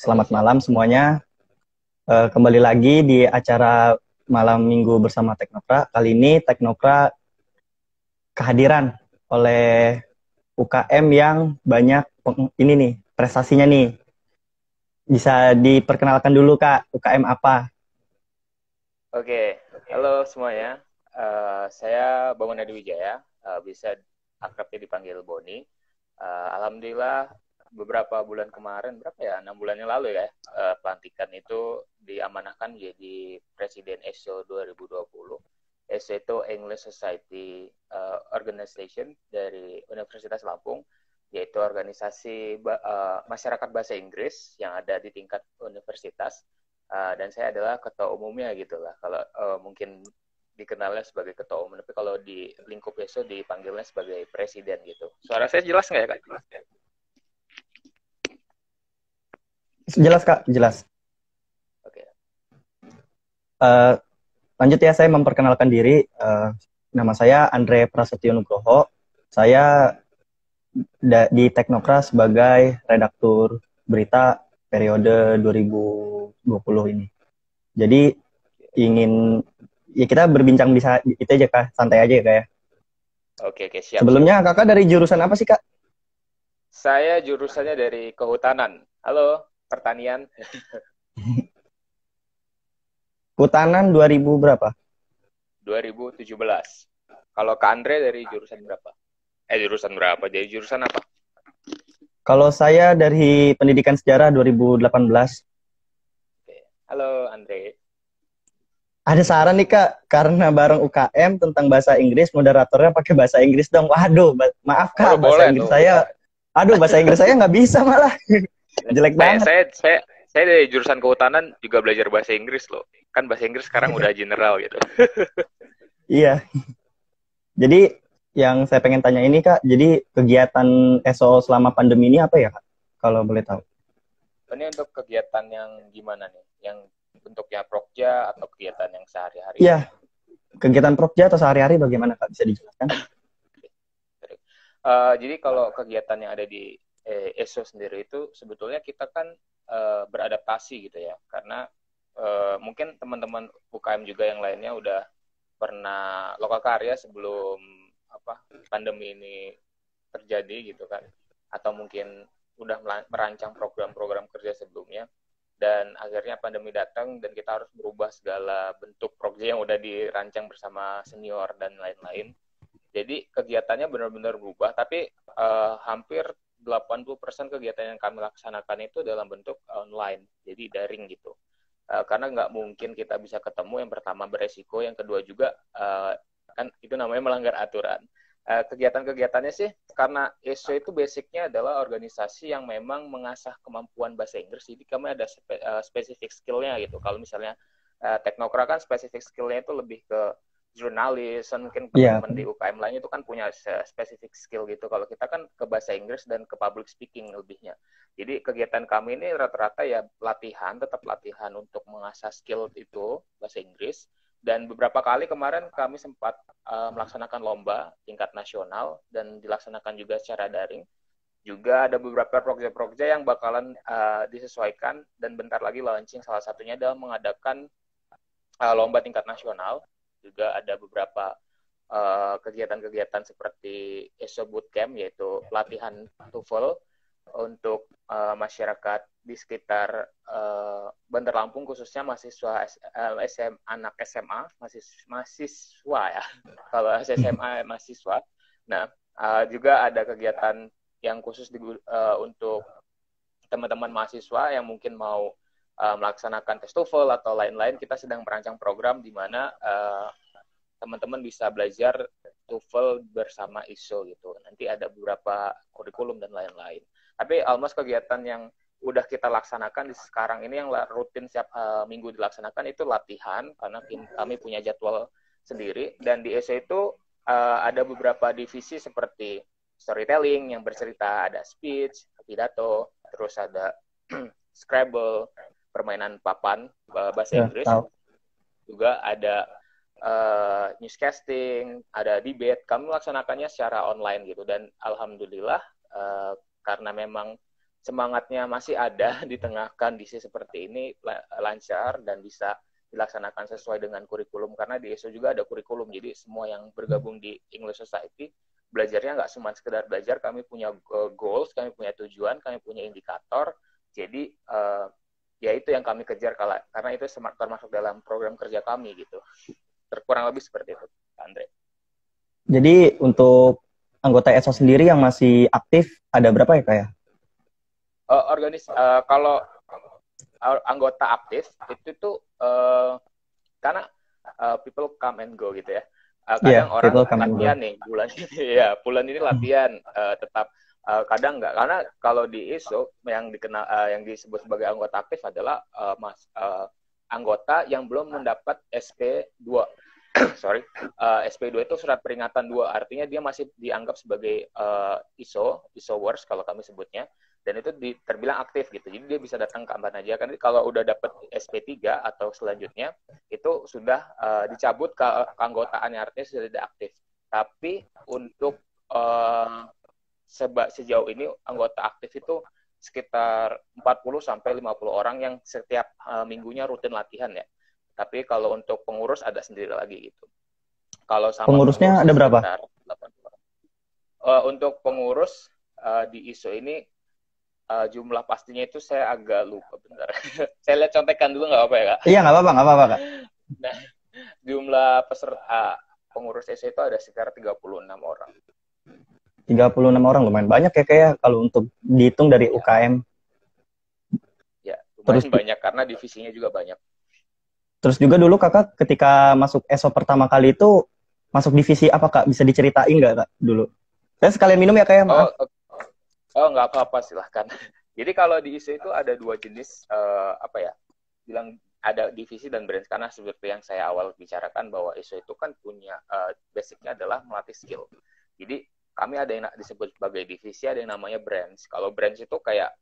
Selamat malam semuanya. Kembali lagi di acara malam minggu bersama Teknokra. Kali ini Teknokra kehadiran oleh UKM yang banyak ini nih prestasinya nih. Bisa diperkenalkan dulu Kak, UKM apa? Oke, halo semuanya. Saya Bangun Adi Wijaya, bisa akrabnya dipanggil Boni. Alhamdulillah beberapa bulan kemarin, berapa ya, 6 bulan yang lalu ya, pelantikan itu diamanahkan menjadi Presiden ESO 2020. ESO itu English Society Organization dari Universitas Lampung, yaitu organisasi masyarakat bahasa Inggris yang ada di tingkat universitas. Dan saya adalah ketua umumnya gitu lah. Kalau mungkin dikenalnya sebagai ketua umum, tapi kalau di lingkup ESO dipanggilnya sebagai presiden gitu. Suara saya jelas nggak ya, Kak? Jelas Kak, jelas. Oke. Eh, Lanjut ya, saya memperkenalkan diri. Nama saya Andre Prasetyo Nugroho. Saya di Teknokra sebagai redaktur berita periode 2020 ini. Jadi ingin ya kita berbincang bisa itu aja Kak, santai aja ya Kak ya. Oke, oke, siap, siap. Sebelumnya Kakak dari jurusan apa sih Kak? Saya jurusannya dari kehutanan. Halo, pertanian. Hutanan 2000 berapa? 2017. Kalau Kak Andre dari jurusan berapa? Jurusan berapa? Jadi jurusan apa? Kalau saya dari Pendidikan Sejarah 2018. Oke. Halo, Andre. Ada saran nih Kak, karena bareng UKM tentang bahasa Inggris, moderatornya pakai bahasa Inggris dong. Waduh, maaf Kak, Waduh, bahasa boleh Inggris tuh. saya, aduh bahasa Inggris saya nggak bisa malah, jelek Saya banget. saya saya saya dari jurusan kehutanan juga belajar bahasa Inggris loh. Kan bahasa Inggris sekarang udah general gitu. Iya, jadi yang saya pengen tanya ini Kak, jadi kegiatan ESO selama pandemi ini apa ya Kak? Kalau boleh tahu. Ini untuk kegiatan yang gimana nih? Yang bentuknya prokja atau kegiatan yang sehari-hari? Iya, kegiatan Prokja atau sehari-hari bagaimana Kak? Bisa dijelaskan? Jadi kalau kegiatan yang ada di ESO sendiri itu sebetulnya kita kan beradaptasi gitu ya, karena mungkin teman-teman UKM juga yang lainnya udah pernah lokal karya sebelum apa pandemi ini terjadi gitu kan, atau mungkin udah merancang program-program kerja sebelumnya, dan akhirnya pandemi datang dan kita harus berubah segala bentuk proyek yang udah dirancang bersama senior dan lain-lain. Jadi kegiatannya benar-benar berubah, tapi hampir 80% kegiatan yang kami laksanakan itu dalam bentuk online, jadi daring gitu. Karena nggak mungkin kita bisa ketemu, yang pertama beresiko, yang kedua juga kan itu namanya melanggar aturan. Kegiatan-kegiatannya sih, karena ESO itu basicnya adalah organisasi yang memang mengasah kemampuan bahasa Inggris, jadi kami ada spesifik skillnya gitu. Kalau misalnya Teknokra kan spesifik skillnya itu lebih ke jurnalis, mungkin Iya, teman-teman di UKM lain itu kan punya spesifik skill gitu. Kalau kita kan ke bahasa Inggris dan ke public speaking lebihnya. Jadi kegiatan kami ini rata-rata ya latihan, tetap latihan untuk mengasah skill itu bahasa Inggris. Dan beberapa kali kemarin kami sempat melaksanakan lomba tingkat nasional dan dilaksanakan juga secara daring. Juga ada beberapa proyek-proyek yang bakalan disesuaikan dan bentar lagi launching. Salah satunya adalah mengadakan lomba tingkat nasional. Juga ada beberapa kegiatan-kegiatan seperti ESO Bootcamp, yaitu pelatihan TOEFL untuk masyarakat di sekitar Bandar Lampung, khususnya mahasiswa anak SMA, mahasiswa ya, kalau SMA mahasiswa. Nah, juga ada kegiatan yang khusus untuk teman-teman mahasiswa yang mungkin mau melaksanakan tes TOEFL atau lain-lain. Kita sedang merancang program di mana teman-teman bisa belajar TOEFL bersama ISO gitu. Nanti ada beberapa kurikulum dan lain-lain. Tapi almost kegiatan yang udah kita laksanakan di sekarang ini yang rutin setiap minggu dilaksanakan itu latihan, karena kami punya jadwal sendiri. Dan di ISO itu ada beberapa divisi seperti storytelling yang bercerita, ada speech, pidato, terus ada Scrabble, permainan papan bahasa ya, Inggris, tahu. juga ada newscasting, ada debate. Kami melaksanakannya secara online gitu, dan alhamdulillah karena memang semangatnya masih ada di tengah kondisi seperti ini, lancar dan bisa dilaksanakan sesuai dengan kurikulum, karena di ISO juga ada kurikulum, jadi semua yang bergabung di English Society belajarnya nggak cuma sekedar belajar, kami punya goals, kami punya tujuan, kami punya indikator, jadi ya itu yang kami kejar karena itu termasuk dalam program kerja kami gitu. Kurang lebih seperti itu, Andre. Jadi untuk anggota ESO sendiri yang masih aktif ada berapa ya, Kak ya? Kalau anggota aktif itu tuh karena people come and go gitu ya. Kadang orang latihan nih bulan ini ya, bulan ini latihan tetap kadang enggak, karena kalau di ISO yang dikenal yang disebut sebagai anggota aktif adalah anggota yang belum mendapat SP2. Sorry, SP2 itu surat peringatan 2, artinya dia masih dianggap sebagai ISO works kalau kami sebutnya, dan itu terbilang aktif gitu, jadi dia bisa datang kapan aja. Kan kalau udah dapat SP3 atau selanjutnya itu sudah dicabut keanggotaannya, artinya sudah tidak aktif. Tapi untuk sejauh ini anggota aktif itu sekitar 40 sampai 50 orang yang setiap minggunya rutin latihan ya. Tapi kalau untuk pengurus ada sendiri lagi gitu. Kalau sama pengurusnya ada berapa? Untuk pengurus di ISO ini jumlah pastinya itu saya agak lupa, bentar. Saya lihat contekan dulu nggak apa ya, Kak? Iya, nggak apa-apa, Kak. Nah, jumlah peserta pengurus ISO itu ada sekitar 36 orang. 36 orang lumayan banyak ya, kayak kalau untuk dihitung dari UKM. Ya, lumayan banyak karena divisinya juga banyak. Terus juga dulu Kakak ketika masuk ESO pertama kali itu masuk divisi apa, Kak? Bisa diceritain nggak, Kak, dulu? Saya sekalian minum ya, Kak, ya, maaf. Nggak apa-apa, silahkan. Jadi kalau di ISO itu ada dua jenis, bilang ada divisi dan branch, karena seperti yang saya awal bicarakan bahwa ISO itu kan punya basicnya adalah melatih skill. Jadi kami ada yang disebut sebagai divisi, ada yang namanya branch. Kalau branch itu kayak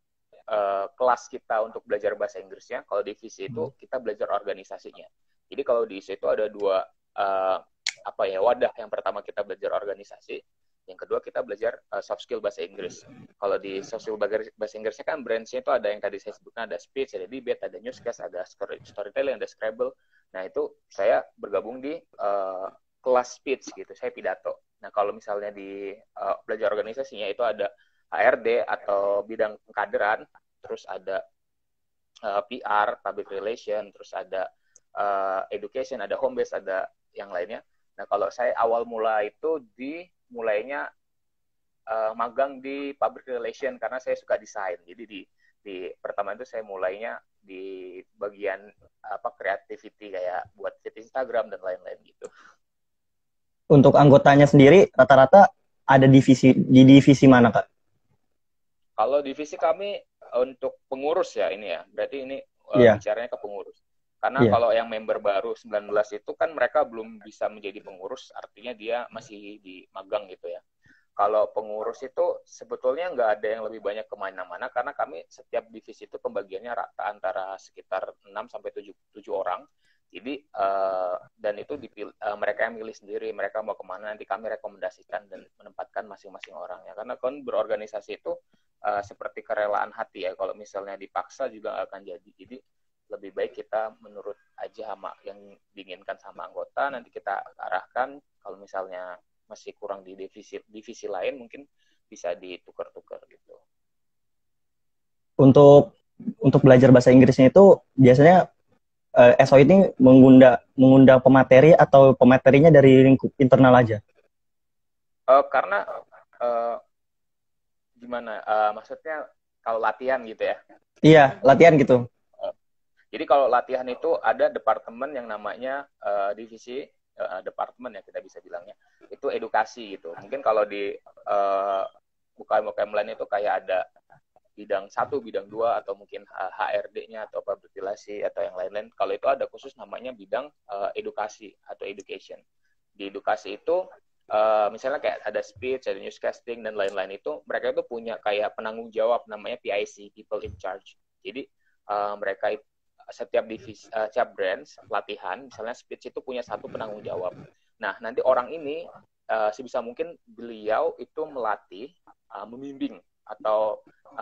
kelas kita untuk belajar bahasa Inggrisnya. Kalau divisi itu kita belajar organisasinya. Jadi kalau di ISO itu ada dua wadah. Yang pertama kita belajar organisasi, yang kedua kita belajar soft skill bahasa Inggris. Kalau di soft skill bahasa Inggrisnya kan branch-nya itu ada yang tadi saya sebutkan, ada speech, ada debate, ada newscast, ada storytelling, ada Scrabble. Nah itu saya bergabung di kelas speech gitu, saya pidato. Nah kalau misalnya di belajar organisasinya itu ada HRD atau bidang pengkaderan, terus ada PR, public relation, terus ada education, ada home base, ada yang lainnya. Nah kalau saya awal mula itu mulainya magang di public relation karena saya suka desain. Jadi di pertama itu saya mulainya di bagian creativity, kayak buat feed Instagram dan lain-lain gitu. Untuk anggotanya sendiri rata-rata ada di divisi mana, Kak? Kalau divisi kami untuk pengurus ya ini ya, berarti ini bicaranya ke pengurus. Karena kalau yang member baru 19 itu kan mereka belum bisa menjadi pengurus, artinya dia masih di magang gitu ya. Kalau pengurus itu sebetulnya nggak ada yang lebih banyak kemana-mana, karena kami setiap divisi itu pembagiannya rata antara sekitar 6 sampai 7 orang. Jadi dan itu mereka yang milih sendiri, mereka mau kemana nanti kami rekomendasikan dan menempatkan masing-masing orang ya. Karena kan berorganisasi itu seperti kerelaan hati ya. Kalau misalnya dipaksa juga nggak akan jadi. Jadi lebih baik kita menurut aja sama yang diinginkan sama anggota, nanti kita arahkan. Kalau misalnya masih kurang di divisi lain, mungkin bisa ditukar-tukar gitu. Untuk belajar bahasa Inggrisnya itu biasanya ESO ini mengundang pemateri atau pematerinya dari lingkup internal aja? Karena gimana? Maksudnya kalau latihan gitu ya? Iya, latihan gitu. Jadi kalau latihan itu ada departemen yang namanya divisi, departemen ya kita bisa bilangnya, itu edukasi gitu. Mungkin kalau di UKM lain itu kayak ada bidang 1, bidang 2, atau mungkin HRD-nya atau public relation atau yang lain-lain. Kalau itu ada khusus namanya bidang edukasi atau education. Di edukasi itu misalnya kayak ada speech, ada newscasting dan lain-lain, itu mereka itu punya kayak penanggung jawab namanya PIC, people in charge. Jadi mereka setiap divisi, setiap branch latihan, misalnya speech itu punya satu penanggung jawab. Nah, nanti orang ini sebisa mungkin beliau itu melatih, membimbing atau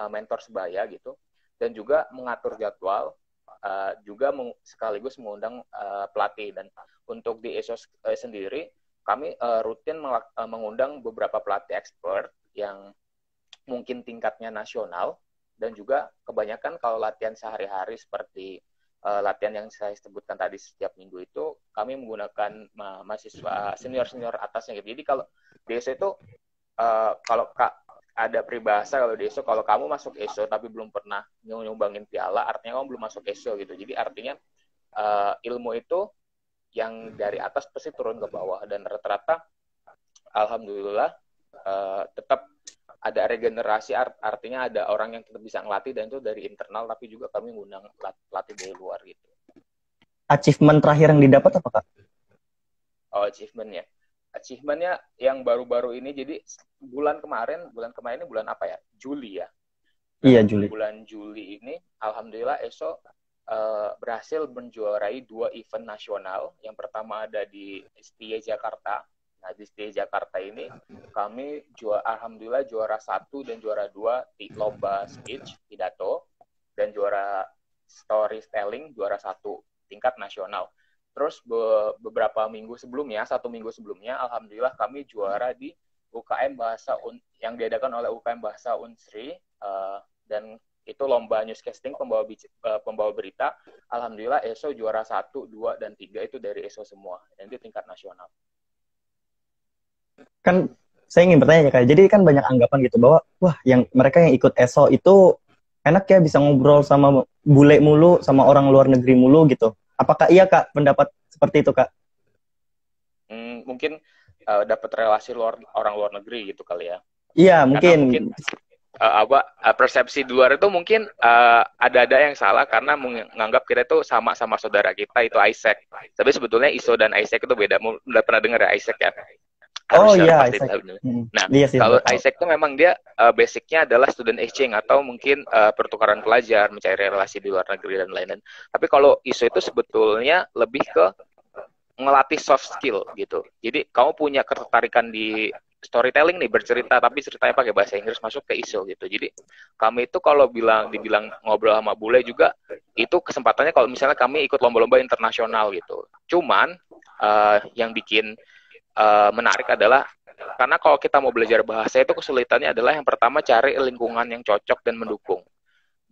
mentor sebaya gitu, dan juga mengatur jadwal, juga sekaligus mengundang pelatih. Dan untuk di ESO sendiri, kami rutin mengundang beberapa pelatih expert yang mungkin tingkatnya nasional, dan juga kebanyakan kalau latihan sehari-hari seperti latihan yang saya sebutkan tadi setiap minggu itu, kami menggunakan mahasiswa senior-senior atasnya gitu. Jadi kalau di ESO itu, kalau ada peribahasa kalau di ESO, kalau kamu masuk ESO tapi belum pernah nyumbangin piala, artinya kamu belum masuk ESO gitu. Jadi artinya ilmu itu yang dari atas pasti turun ke bawah, dan rata-rata alhamdulillah tetap ada regenerasi, artinya ada orang yang tetap bisa ngelatih, dan itu dari internal, tapi juga kami ngundang pelatih dari luar gitu. Achievement terakhir yang didapat apa, Kak? Oh, achievementnya yang baru-baru ini, jadi bulan kemarin ini bulan apa ya? Juli ya. Nah, Iya, Juli. bulan Juli ini alhamdulillah ESO berhasil menjuarai 2 event nasional. Yang pertama ada di STI Jakarta. Nah, di STI Jakarta ini kami alhamdulillah juara 1 dan juara 2 di lomba speech, pidato, dan juara storytelling juara 1 tingkat nasional. Terus beberapa minggu sebelumnya, 1 minggu sebelumnya, alhamdulillah kami juara di UKM Bahasa yang diadakan oleh UKM Bahasa Unsri, dan itu lomba newscasting, pembawa berita. Alhamdulillah ESO juara 1, 2, dan 3 itu dari ESO semua, dan itu tingkat nasional. Kan saya ingin bertanya ya, Kak, jadi kan banyak anggapan gitu bahwa wah, yang mereka yang ikut ESO itu enak ya, bisa ngobrol sama bule mulu, sama orang luar negeri mulu gitu. Apakah iya, Kak, pendapat seperti itu, Kak? Mungkin dapat relasi orang luar negeri gitu kali ya. Iya, Karena mungkin. mungkin persepsi di luar itu mungkin ada yang salah, karena menganggap kita itu sama saudara kita, itu Isaac. Tapi sebetulnya ISO dan Isaac itu beda. Udah pernah dengar ya Isaac ya? Oh Harusnya iya, pasti Isaac. tahu. Nah, Iya sih, kalau tahu. Isaac itu memang dia basicnya adalah student exchange, atau mungkin pertukaran pelajar, mencari relasi di luar negeri dan lain-lain. Tapi kalau ISO itu sebetulnya lebih ke ngelatih soft skill gitu. Jadi kamu punya ketertarikan di storytelling nih, bercerita, tapi ceritanya pakai bahasa Inggris, masuk ke ISO gitu. Jadi kami itu kalau dibilang ngobrol sama bule juga, itu kesempatannya kalau misalnya kami ikut lomba-lomba internasional gitu. Cuman yang bikin menarik adalah, karena kalau kita mau belajar bahasa itu kesulitannya adalah yang pertama cari lingkungan yang cocok dan mendukung.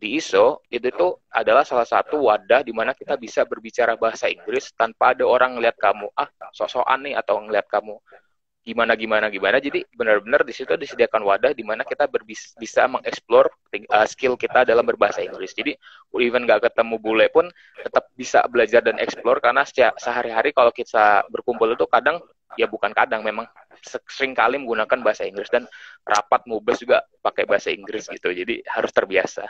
Di ISO itu tuh adalah salah satu wadah di mana kita bisa berbicara bahasa Inggris tanpa ada orang ngeliat kamu sok-sokan nih, atau ngeliat kamu gimana. Jadi benar-benar di situ disediakan wadah di mana kita bisa mengeksplor skill kita dalam berbahasa Inggris. Jadi even nggak ketemu bule pun tetap bisa belajar dan eksplor, karena sehari-hari kalau kita berkumpul itu kadang, ya bukan kadang, memang sering kali menggunakan bahasa Inggris, dan rapat mubes juga pakai bahasa Inggris gitu. Jadi harus terbiasa.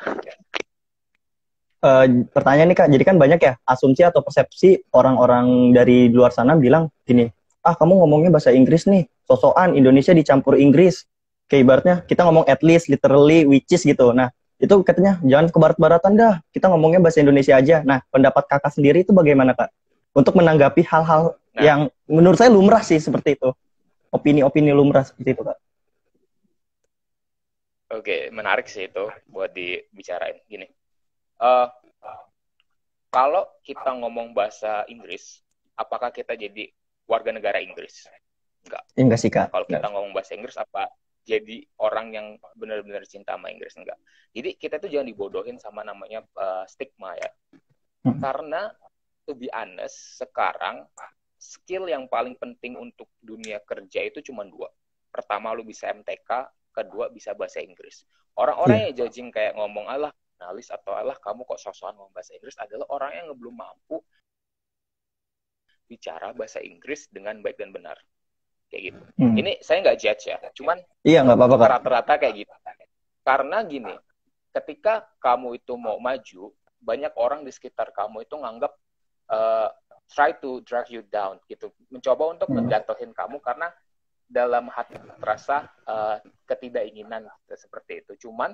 Pertanyaan nih, Kak, jadi kan banyak ya asumsi atau persepsi orang-orang dari luar sana bilang gini, kamu ngomongnya bahasa Inggris nih, sosokan Indonesia dicampur Inggris. Kayak ibaratnya kita ngomong at least, literally, which is gitu. Nah, itu katanya jangan ke barat-baratan dah, kita ngomongnya bahasa Indonesia aja. Nah, pendapat Kakak sendiri itu bagaimana, Kak? Untuk menanggapi hal-hal yang menurut saya lumrah sih seperti itu. Opini-opini lumrah seperti itu, Kak. Oke, menarik sih itu buat dibicarain. Gini, kalau kita ngomong bahasa Inggris, apakah kita jadi warga negara Inggris? Enggak. Enggak sih, Kak. Kalau kita ngomong bahasa Inggris, apa jadi orang yang benar-benar cinta sama Inggris? Enggak. Jadi kita tuh jangan dibodohin sama namanya stigma ya. Karena to be honest, sekarang skill yang paling penting untuk dunia kerja itu cuma 2. Pertama, lu bisa MTK, kedua bisa bahasa Inggris. Orang-orang yang judging kayak ngomong analis atau kamu kok sok-sokan ngomong bahasa Inggris adalah orang yang belum mampu bicara bahasa Inggris dengan baik dan benar. Kayak gitu. Ini saya nggak judge ya, cuman nggak apa-apa, Kak. Rata-rata kayak gitu. Karena gini, ketika kamu itu mau maju, banyak orang di sekitar kamu itu nganggap try to drag you down gitu, mencoba untuk menjatuhin kamu karena dalam hati terasa ketidakinginan seperti itu. Cuman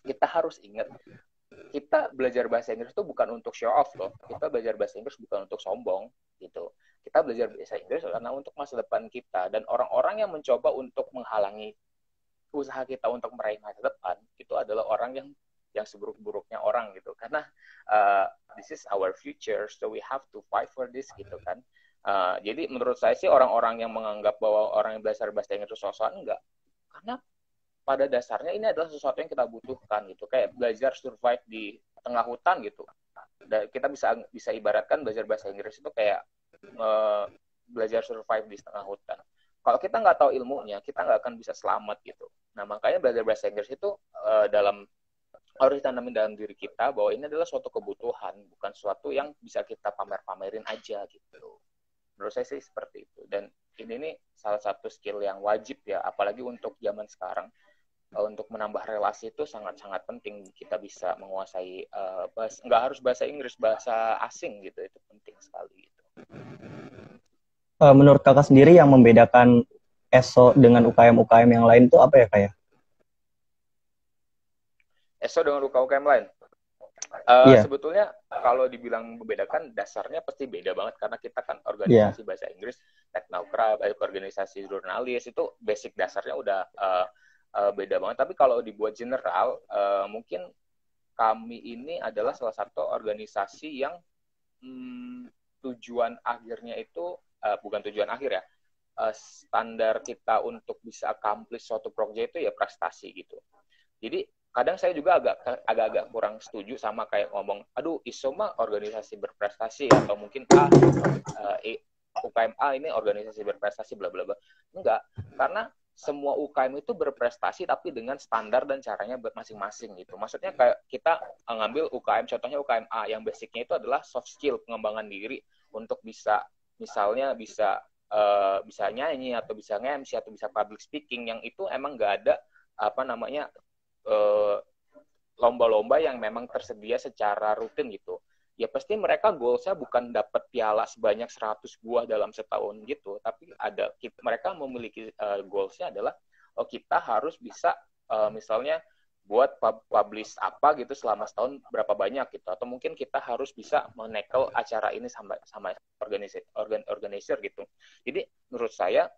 kita harus ingat, kita belajar bahasa Inggris itu bukan untuk show off loh. Kita belajar bahasa Inggris bukan untuk sombong gitu. Kita belajar bahasa Inggris karena untuk masa depan kita, dan orang-orang yang mencoba untuk menghalangi usaha kita untuk meraih masa depan itu adalah orang yang seburuk-buruknya orang gitu, karena this is our future, so we have to fight for this gitu kan. Jadi menurut saya sih orang-orang yang menganggap bahwa orang yang belajar bahasa Inggris itu sosokan, enggak, karena pada dasarnya ini adalah sesuatu yang kita butuhkan gitu, kayak belajar survive di tengah hutan gitu. Dan kita bisa ibaratkan belajar bahasa Inggris itu kayak belajar survive di tengah hutan. Kalau kita nggak tahu ilmunya, kita nggak akan bisa selamat gitu. Nah, makanya belajar bahasa Inggris itu harus ditanamin dalam diri kita bahwa ini adalah suatu kebutuhan, bukan suatu yang bisa kita pamer-pamerin aja gitu. Menurut saya sih seperti itu. Dan ini nih salah satu skill yang wajib ya, apalagi untuk zaman sekarang. Untuk menambah relasi itu sangat-sangat penting kita bisa menguasai nggak harus bahasa Inggris, bahasa asing gitu, itu penting sekali gitu. Menurut kakak sendiri yang membedakan ESO dengan UKM-UKM yang lain itu apa ya kayak? ESO dengan UKM lain? Iya. Sebetulnya kalau dibilang membedakan, dasarnya pasti beda banget karena kita kan organisasi bahasa Inggris, teknokrat, organisasi jurnalis, itu basic dasarnya udah beda banget. Tapi kalau dibuat general, mungkin kami ini adalah salah satu organisasi yang tujuan akhirnya itu bukan tujuan akhir ya, standar kita untuk bisa accomplish suatu proyek itu ya prestasi gitu. Jadi kadang saya juga agak-agak kurang setuju sama kayak ngomong, aduh ISO mah organisasi berprestasi, atau mungkin UKM A ini organisasi berprestasi bla bla bla. Enggak, karena semua UKM itu berprestasi tapi dengan standar dan caranya masing-masing gitu. Maksudnya kayak kita ngambil UKM, contohnya UKM A yang basicnya itu adalah soft skill, pengembangan diri untuk bisa misalnya bisa nyanyi atau bisa nge-MC atau bisa public speaking, yang itu emang nggak ada lomba-lomba yang memang tersedia secara rutin gitu. Ya pasti mereka goalsnya bukan dapat piala sebanyak 100 buah dalam setahun gitu, tapi mereka memiliki goalsnya adalah kita harus bisa misalnya buat publish apa gitu selama setahun berapa banyak gitu, atau mungkin kita harus bisa menekel acara ini sama organizer gitu. Jadi menurut saya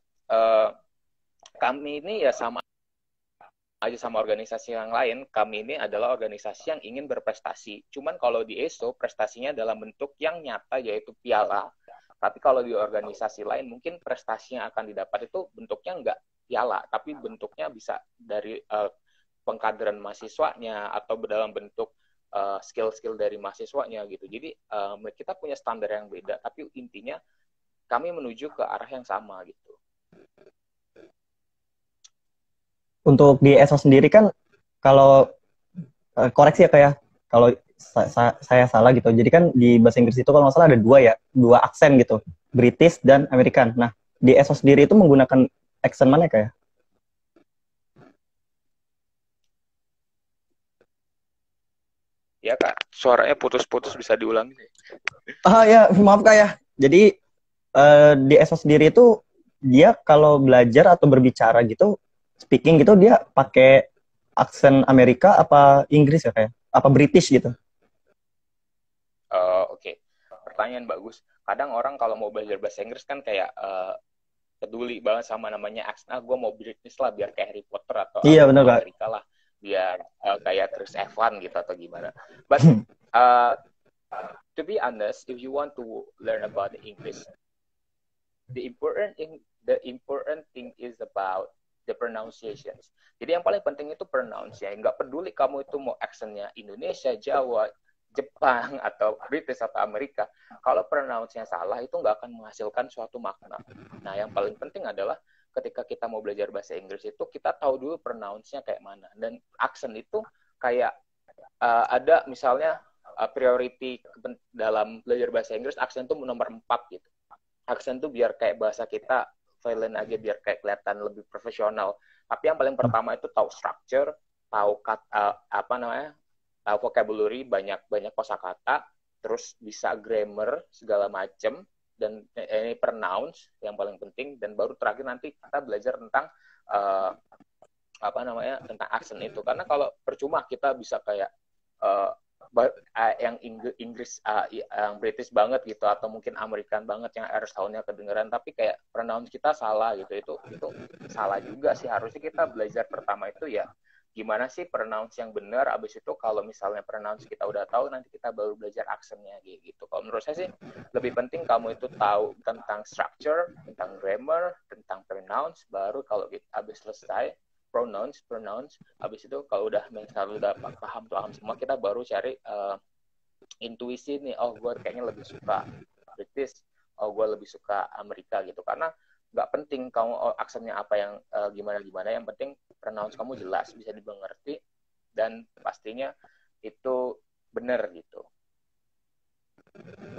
kami ini ya sama aja sama organisasi yang lain, kami ini adalah organisasi yang ingin berprestasi. Cuman kalau di ESO, prestasinya dalam bentuk yang nyata, yaitu piala. Tapi kalau di organisasi lain, mungkin prestasi yang akan didapat itu bentuknya nggak piala, tapi bentuknya bisa dari pengkaderan mahasiswanya, atau dalam bentuk skill-skill dari mahasiswanya gitu. Jadi kita punya standar yang beda, tapi intinya kami menuju ke arah yang sama gitu. Untuk di ESO sendiri kan, kalau koreksi ya kayak, kalau saya salah gitu. Jadi kan di bahasa Inggris itu kalau nggak salah ada dua aksen gitu, British dan American. Nah, di ESO sendiri itu menggunakan aksen mana kayak? Ya Kak, suaranya putus-putus, bisa diulangi? Ya, maaf kak ya. Jadi di ESO sendiri itu dia kalau belajar atau berbicara gitu, speaking gitu, dia pakai aksen Amerika apa Inggris ya kayak? Apa British gitu? Oke. Pertanyaan bagus. Kadang orang kalau mau belajar bahasa Inggris kan kayak peduli banget sama namanya aksen. Gue mau British lah biar kayak Harry Potter, atau Iya gue benar mau kak. Amerika lah biar kayak Chris Evans gitu atau gimana. But to be honest, if you want to learn about the English, the important thing is about the pronunciations. Jadi yang paling penting itu pronounce ya. Nggak peduli kamu itu mau aksennya Indonesia, Jawa, Jepang, atau British, atau Amerika. Kalau pronounce-nya salah, itu nggak akan menghasilkan suatu makna. Nah, yang paling penting adalah ketika kita mau belajar bahasa Inggris itu, kita tahu dulu pronounce-nya kayak mana. Dan aksen itu kayak ada misalnya priority dalam belajar bahasa Inggris, aksen itu nomor 4 gitu. Aksen tuh biar kayak bahasa kita violent aja, biar kayak kelihatan lebih profesional. Tapi yang paling pertama itu tahu structure, tahu tahu vocabulary, banyak kosakata, terus bisa grammar segala macem, dan ini pronounce yang paling penting, dan baru terakhir nanti kita belajar tentang tentang aksen itu. Karena kalau percuma kita bisa kayak yang Inggris, yang British banget gitu, atau mungkin American banget yang R soundnya kedengeran, tapi kayak pronounce kita salah gitu. Itu salah juga sih. Harusnya kita belajar pertama itu ya gimana sih pronounce yang benar. Abis itu kalau misalnya pronounce kita udah tahu, nanti kita baru belajar aksennya gitu. Kalau menurut saya sih lebih penting kamu itu tahu tentang structure, tentang grammar, tentang pronounce, baru kalau abis selesai pronounce, habis itu kalau udah paham semua, kita baru cari intuisi nih, oh gue kayaknya lebih suka British, oh gue lebih suka Amerika gitu. Karena nggak penting kamu aksennya apa yang gimana, yang penting pronounce kamu jelas, bisa dimengerti, dan pastinya itu benar gitu.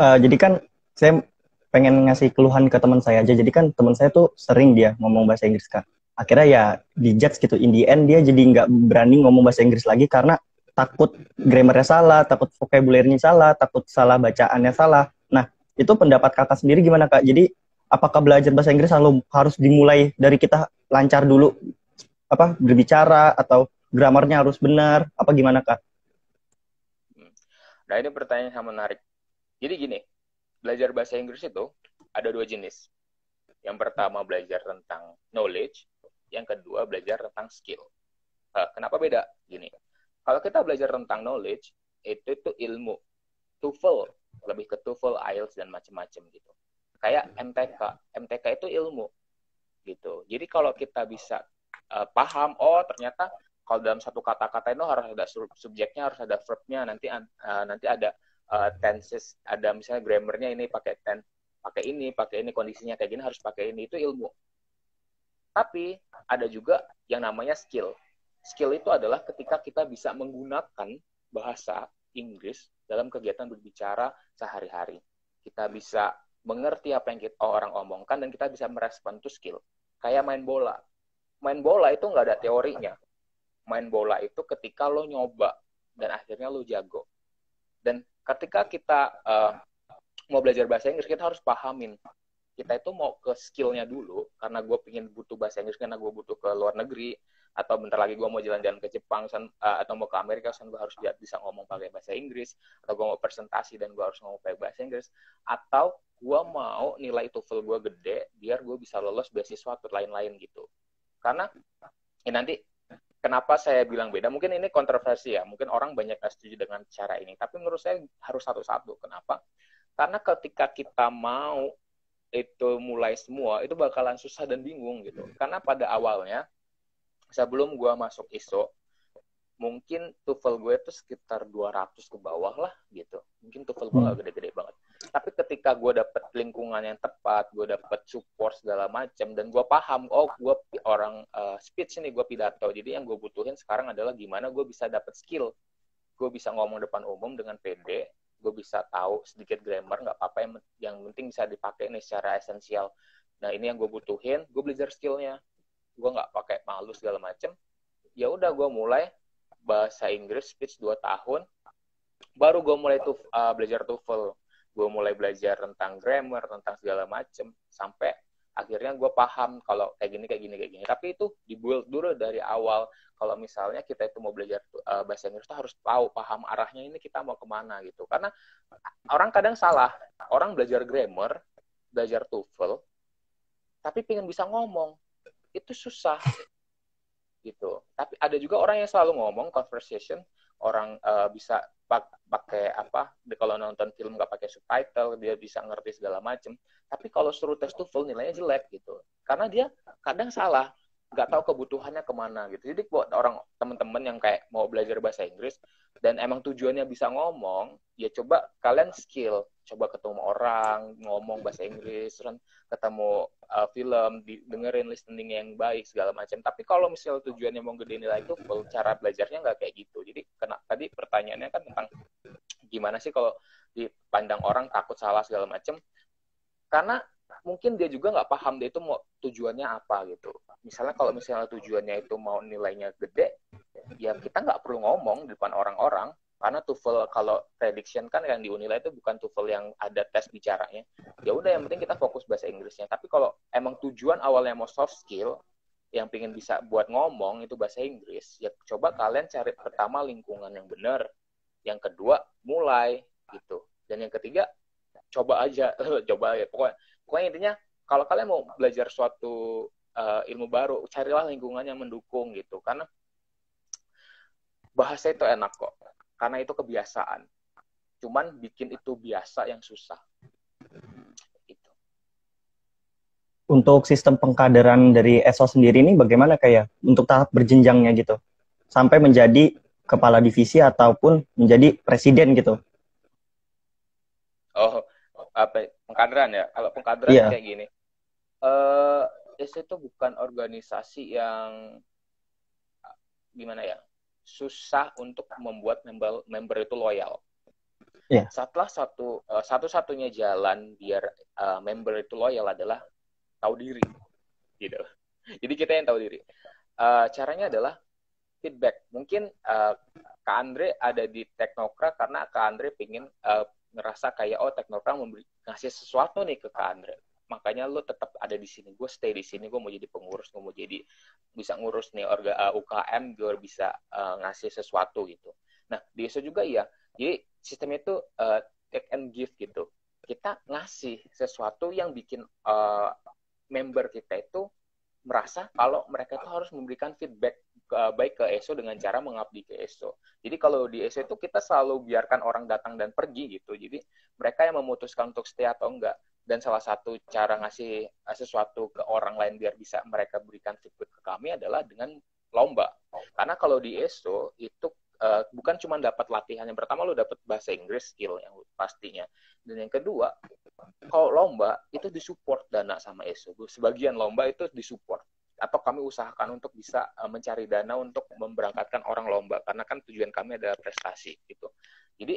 Jadi kan saya pengen ngasih keluhan ke teman saya aja. Jadi kan teman saya tuh sering dia ngomong bahasa Inggris, Kak. Akhirnya ya dijudge gitu. In the end dia jadi nggak berani ngomong bahasa Inggris lagi karena takut grammarnya salah, takut vocabulary-nya salah, takut salah bacaannya salah. Nah, itu pendapat kakak sendiri gimana, Kak? Jadi apakah belajar bahasa Inggris selalu harus dimulai dari kita lancar dulu apa berbicara, atau grammarnya harus benar, apa gimana, Kak? Nah, ini pertanyaan yang menarik. Jadi gini, belajar bahasa Inggris itu ada dua jenis. Yang pertama belajar tentang knowledge, yang kedua belajar tentang skill. Kenapa beda? Gini, kalau kita belajar tentang knowledge, itu ilmu. TOEFL, lebih ke TOEFL, IELTS, dan macam-macam gitu. Kayak MTK itu ilmu gitu. Jadi kalau kita bisa paham, oh ternyata kalau dalam satu kata-kata itu harus ada subjeknya, harus ada verbnya, nanti ada tenses, ada misalnya grammarnya ini pakai pakai ini, kondisinya kayak gini harus pakai ini, itu ilmu. Tapi ada juga yang namanya skill. Skill itu adalah ketika kita bisa menggunakan bahasa Inggris dalam kegiatan berbicara sehari-hari. Kita bisa mengerti apa yang orang omongkan, dan kita bisa merespon itu skill. Kayak main bola. Main bola itu nggak ada teorinya. Main bola itu ketika lo nyoba, dan akhirnya lo jago. Dan ketika kita mau belajar bahasa Inggris, kita harus pahamin. Kita itu mau ke skillnya dulu, karena gue pengen butuh bahasa Inggris, karena gue butuh ke luar negeri, atau bentar lagi gue mau jalan-jalan ke Jepang, atau mau ke Amerika, gue harus bisa ngomong pakai bahasa Inggris, atau gue mau presentasi dan gue harus ngomong pakai bahasa Inggris, atau gue mau nilai TOEFL gue gede, biar gue bisa lolos beasiswa atau lain-lain gitu. Karena nanti kenapa saya bilang beda? Mungkin ini kontroversi ya, mungkin orang banyak gak setuju dengan cara ini, tapi menurut saya harus satu-satu. Kenapa? Karena ketika kita mau itu mulai semua, itu bakalan susah dan bingung gitu. Karena pada awalnya, sebelum gue masuk ISO, mungkin TOEFL gue itu sekitar 200 ke bawah lah gitu. Mungkin TOEFL gue gak gede-gede banget. Tapi ketika gue dapet lingkungan yang tepat, gue dapet support segala macam, dan gue paham, oh gue orang speech nih, gue pidato. Jadi yang gue butuhin sekarang adalah gimana gue bisa dapet skill. Gue bisa ngomong depan umum dengan pede, gue bisa tahu sedikit grammar, nggak apa-apa, yang penting bisa dipakai nih secara esensial. Nah ini yang gue butuhin, gue belajar skillnya, gue nggak pakai malu segala macem. Ya udah gue mulai bahasa Inggris speech 2 tahun, baru gue mulai belajar TOEFL, gue mulai belajar tentang grammar, tentang segala macem, sampai akhirnya gue paham kalau kayak gini. Tapi itu dibuild dulu dari awal. Kalau misalnya kita itu mau belajar bahasa Inggris, itu harus paham arahnya ini kita mau kemana gitu. Karena orang kadang salah, orang belajar grammar, belajar TOEFL, tapi pengen bisa ngomong, itu susah gitu. Tapi ada juga orang yang selalu ngomong conversation, orang bisa pakai apa, kalau nonton film nggak pakai subtitle, dia bisa ngerti segala macam. Tapi kalau suruh tes TOEFL nilainya jelek gitu, karena dia kadang salah, nggak tahu kebutuhannya kemana gitu. Jadi buat orang teman-teman yang kayak mau belajar bahasa Inggris dan emang tujuannya bisa ngomong, ya coba kalian skill, coba ketemu orang ngomong bahasa Inggris, ketemu film, dengerin listening yang baik segala macam. Tapi kalau misalnya tujuannya mau gede nilai itu, cara belajarnya nggak kayak gitu. Jadi tadi pertanyaannya kan tentang gimana sih kalau dipandang orang takut salah segala macam. Karena mungkin dia juga nggak paham dia itu mau tujuannya apa gitu. Misalnya kalau misalnya tujuannya itu mau nilainya gede, ya kita nggak perlu ngomong di depan orang-orang. Karena TOEFL kalau prediction kan yang di Unila itu bukan TOEFL yang ada tes bicaranya. Ya udah, yang penting kita fokus bahasa Inggrisnya. Tapi kalau emang tujuan awalnya mau soft skill, yang pengen bisa buat ngomong itu bahasa Inggris, ya coba kalian cari pertama lingkungan yang benar. yang kedua mulai gitu, dan yang ketiga coba aja. Coba ya, pokoknya intinya kalau kalian mau belajar suatu ilmu baru, carilah lingkungan yang mendukung gitu, karena bahasa itu enak kok, karena itu kebiasaan, cuman bikin itu biasa yang susah gitu. Untuk sistem pengkaderan dari ESO sendiri ini bagaimana kayak untuk tahap berjenjangnya gitu? Sampai menjadi kepala divisi ataupun menjadi presiden gitu. Oh, apa pengkaderan ya? Kalau pengkaderan Iya, kayak gini, ISO itu bukan organisasi yang gimana ya, susah untuk membuat member itu loyal. iya. Setelah satu-satunya jalan biar member itu loyal adalah tahu diri, gitu. Jadi kita yang tahu diri. Caranya adalah feedback. Mungkin Kak Andre ada di Teknokra karena Kak Andre pengen ngerasa kayak Teknokra ngasih sesuatu nih ke Kak Andre. Makanya lo tetap ada di sini. Gue stay di sini. Gue mau jadi pengurus. Gue mau jadi bisa ngurus nih UKM. Gue bisa ngasih sesuatu gitu. Nah di ISO juga ya. Jadi sistemnya itu take and give gitu. Kita ngasih sesuatu yang bikin member kita itu merasa kalau mereka itu harus memberikan feedback baik ke ESO dengan cara mengabdi ke ESO. Jadi kalau di ESO itu kita selalu biarkan orang datang dan pergi gitu. Jadi mereka yang memutuskan untuk stay atau enggak. Dan salah satu cara ngasih sesuatu ke orang lain biar bisa mereka berikan feedback ke kami adalah dengan lomba. Karena kalau di ESO itu bukan cuma dapat latihan. Yang pertama lo dapat bahasa Inggris skill yang pastinya. Dan yang kedua, kalau lomba itu disupport dana sama ESO. Sebagian lomba itu disupport atau kami usahakan untuk bisa mencari dana untuk memberangkatkan orang lomba karena kan tujuan kami adalah prestasi gitu. Jadi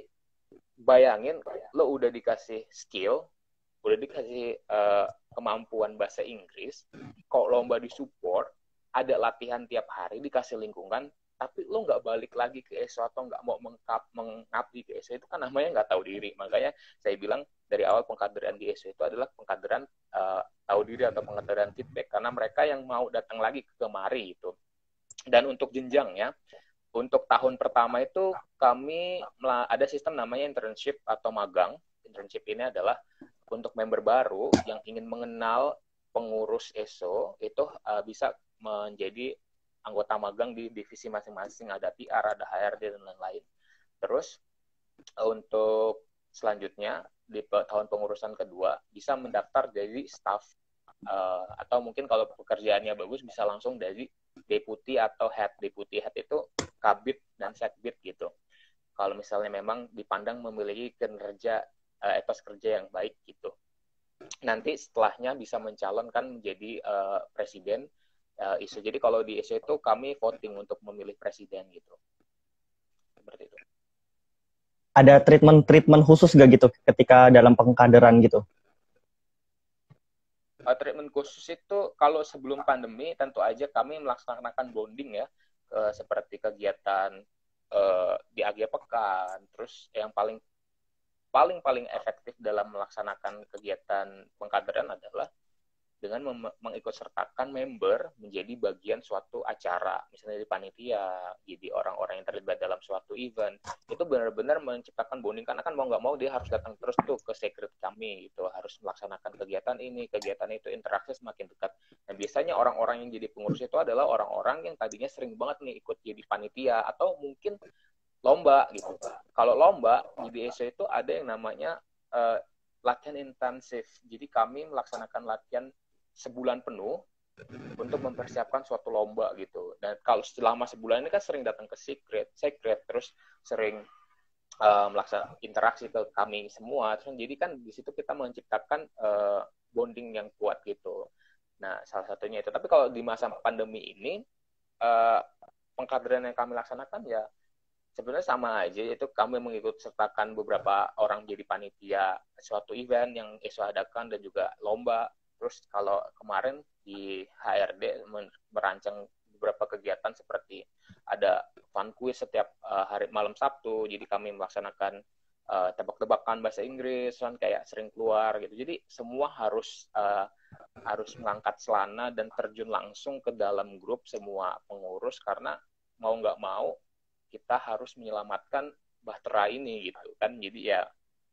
bayangin lo udah dikasih skill, udah dikasih kemampuan bahasa Inggris, kalau lomba disupport, ada latihan tiap hari, dikasih lingkungan, tapi lo nggak balik lagi ke ESO atau nggak mau mengabdi ke ESO, itu kan namanya nggak tahu diri. Makanya saya bilang dari awal pengkaderan di ESO itu adalah pengkaderan tahu diri atau pengkaderan feedback, karena mereka yang mau datang lagi ke kemari itu. Dan untuk jenjangnya, untuk tahun pertama itu kami ada sistem namanya internship atau magang. Internship ini adalah untuk member baru yang ingin mengenal pengurus ESO itu bisa menjadi anggota magang di divisi masing-masing, ada PR, ada HRD, dan lain-lain. Terus untuk selanjutnya di tahun pengurusan kedua bisa mendaftar jadi staff atau mungkin kalau pekerjaannya bagus bisa langsung dari deputi atau head. Deputi head itu kabit dan sekbid gitu. Kalau misalnya memang dipandang memiliki kinerja etos kerja yang baik gitu. Nanti setelahnya bisa mencalonkan menjadi presiden ISO. Jadi kalau di ISO itu kami voting untuk memilih presiden gitu. Seperti itu. Ada treatment khusus gak gitu ketika dalam pengkaderan gitu? Treatment khusus itu kalau sebelum pandemi tentu aja kami melaksanakan bonding ya, seperti kegiatan di akhir pekan. Terus yang paling efektif dalam melaksanakan kegiatan pengkaderan adalah dengan mengikutsertakan member menjadi bagian suatu acara, misalnya di panitia, jadi orang-orang yang terlibat dalam suatu event, itu benar-benar menciptakan bonding, karena kan mau nggak mau dia harus datang terus tuh ke secret kami, gitu, harus melaksanakan kegiatan ini, kegiatan itu, interaksi semakin dekat. Nah biasanya orang-orang yang jadi pengurus itu adalah orang-orang yang tadinya sering banget nih ikut jadi panitia, atau mungkin lomba gitu. Kalau lomba, di BSO itu ada yang namanya latihan intensif, jadi kami melaksanakan latihan sebulan penuh untuk mempersiapkan suatu lomba gitu. Dan kalau selama sebulan ini kan sering datang ke secret, terus sering melaksanakan interaksi ke kami semua. Terus jadi kan di situ kita menciptakan bonding yang kuat gitu. Nah, salah satunya itu. Tapi kalau di masa pandemi ini pengkaderan yang kami laksanakan ya sebenarnya sama aja, yaitu kami mengikut sertakan beberapa orang jadi panitia suatu event yang ESO adakan dan juga lomba. Terus kalau kemarin di HRD merancang beberapa kegiatan seperti ada fun quiz setiap hari malam Sabtu, jadi kami melaksanakan tebak-tebakan bahasa Inggris, kan kayak sering keluar gitu. Jadi semua harus mengangkat celana dan terjun langsung ke dalam grup semua pengurus, karena mau nggak mau kita harus menyelamatkan bahtera ini gitu kan. Jadi ya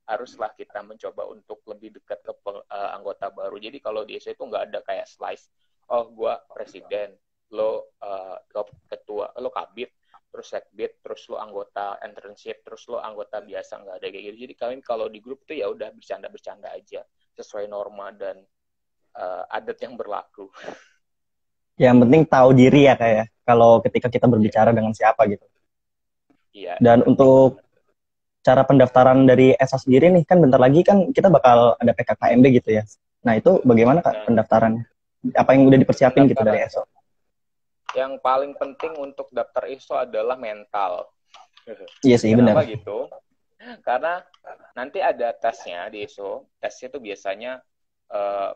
haruslah kita mencoba untuk lebih dekat ke anggota baru. Jadi kalau di ESO itu nggak ada kayak slice, oh gue presiden, lo ketua, lo kabit, terus sekbid, terus lo anggota internship, terus lo anggota biasa, nggak ada kayak gitu. Jadi kalian kalau di grup itu ya udah bercanda-bercanda aja sesuai norma dan adat yang berlaku. Yang penting tahu diri ya kayak kalau ketika kita berbicara dengan siapa gitu. Iya, Dan yang penting untuk cara pendaftaran dari ESO sendiri nih, kan bentar lagi kan kita bakal ada PKKMB gitu ya. Nah itu bagaimana Kak nah, pendaftarannya? Apa yang udah dipersiapin gitu dari pendaftaran ESO? yang paling penting untuk daftar ISO adalah mental. Iya sih benar. Kenapa gitu? Karena nanti ada tesnya di ISO. Tesnya itu biasanya